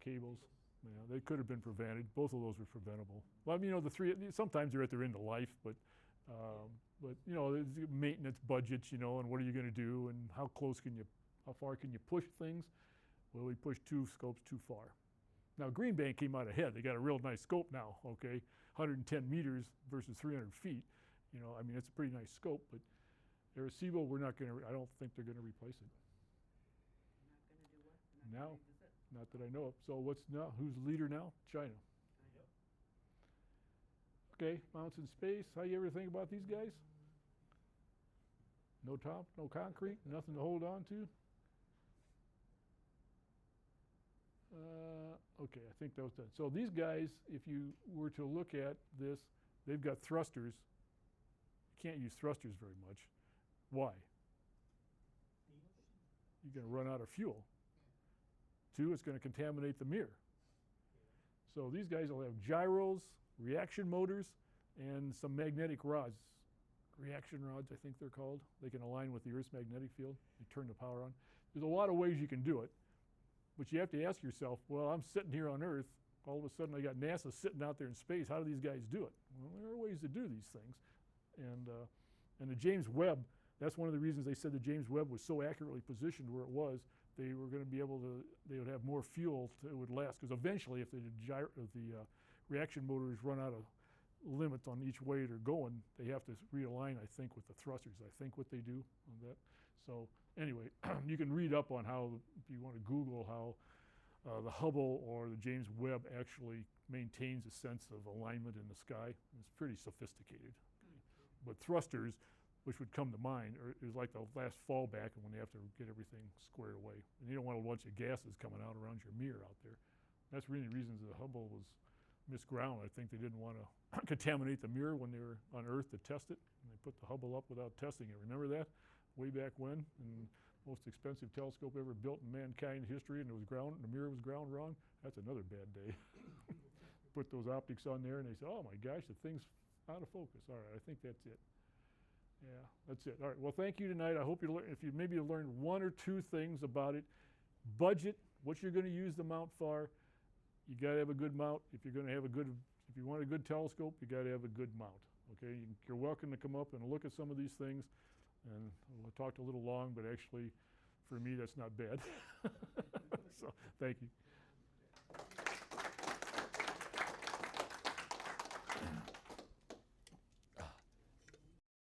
Cables. Yeah, they could have been prevented. Both of those were preventable. Well, I mean, you know, the 3, sometimes they're at their end of life, but you know, there's maintenance budgets, you know, and what are you going to do, and how far can you push things? Well, we pushed 2 scopes too far. Now, Green Bank came out ahead. They got a real nice scope now, okay? 110 meters versus 300 feet. You know, I mean, it's a pretty nice scope, but Arecibo, I don't think they're going to replace it. Now, not that I know of. So who's the leader now? China. Okay, mounts in space. How you ever think about these guys? No top, no concrete, nothing to hold on to. Okay, I think that was done. So these guys, if you were to look at this, they've got thrusters. You can't use thrusters very much. Why? You're going to run out of fuel. 2, it's going to contaminate the mirror. So these guys will have gyros, reaction motors, and some magnetic rods. Reaction rods, I think they're called. They can align with the Earth's magnetic field. They turn the power on. There's a lot of ways you can do it, but you have to ask yourself, well, I'm sitting here on Earth. All of a sudden I got NASA sitting out there in space. How do these guys do it? Well, there are ways to do these things. And the James Webb, that's one of the reasons they said the James Webb was so accurately positioned where it was. They were going to be able to, they would have more fuel it would last, because eventually if the reaction motors run out of limits on each way they're going, they have to realign, I think, with the thrusters. I think what they do on that. So anyway, you can read up on how, if you want to Google how the Hubble or the James Webb actually maintains a sense of alignment in the sky. It's pretty sophisticated. But thrusters, which would come to mind, is like the last fallback when they have to get everything squared away. And you don't want a bunch of gases coming out around your mirror out there. That's really the reasons the Hubble was misground. I think they didn't want to contaminate the mirror when they were on Earth to test it. And they put the Hubble up without testing it. Remember that? Way back when? And most expensive telescope ever built in mankind history, and it was the mirror was ground wrong. That's another bad day. Put those optics on there, and they said, "Oh my gosh, the thing's out of focus." All right, I think that's it. Yeah, that's it. All right. Well, thank you tonight. I hope if you maybe learned one or two things about it. Budget, what you're going to use the mount for. You got to have a good mount. If you want a good telescope, you got to have a good mount. Okay, you're welcome to come up and look at some of these things. And I talked a little long, but actually, for me, that's not bad. So, thank you.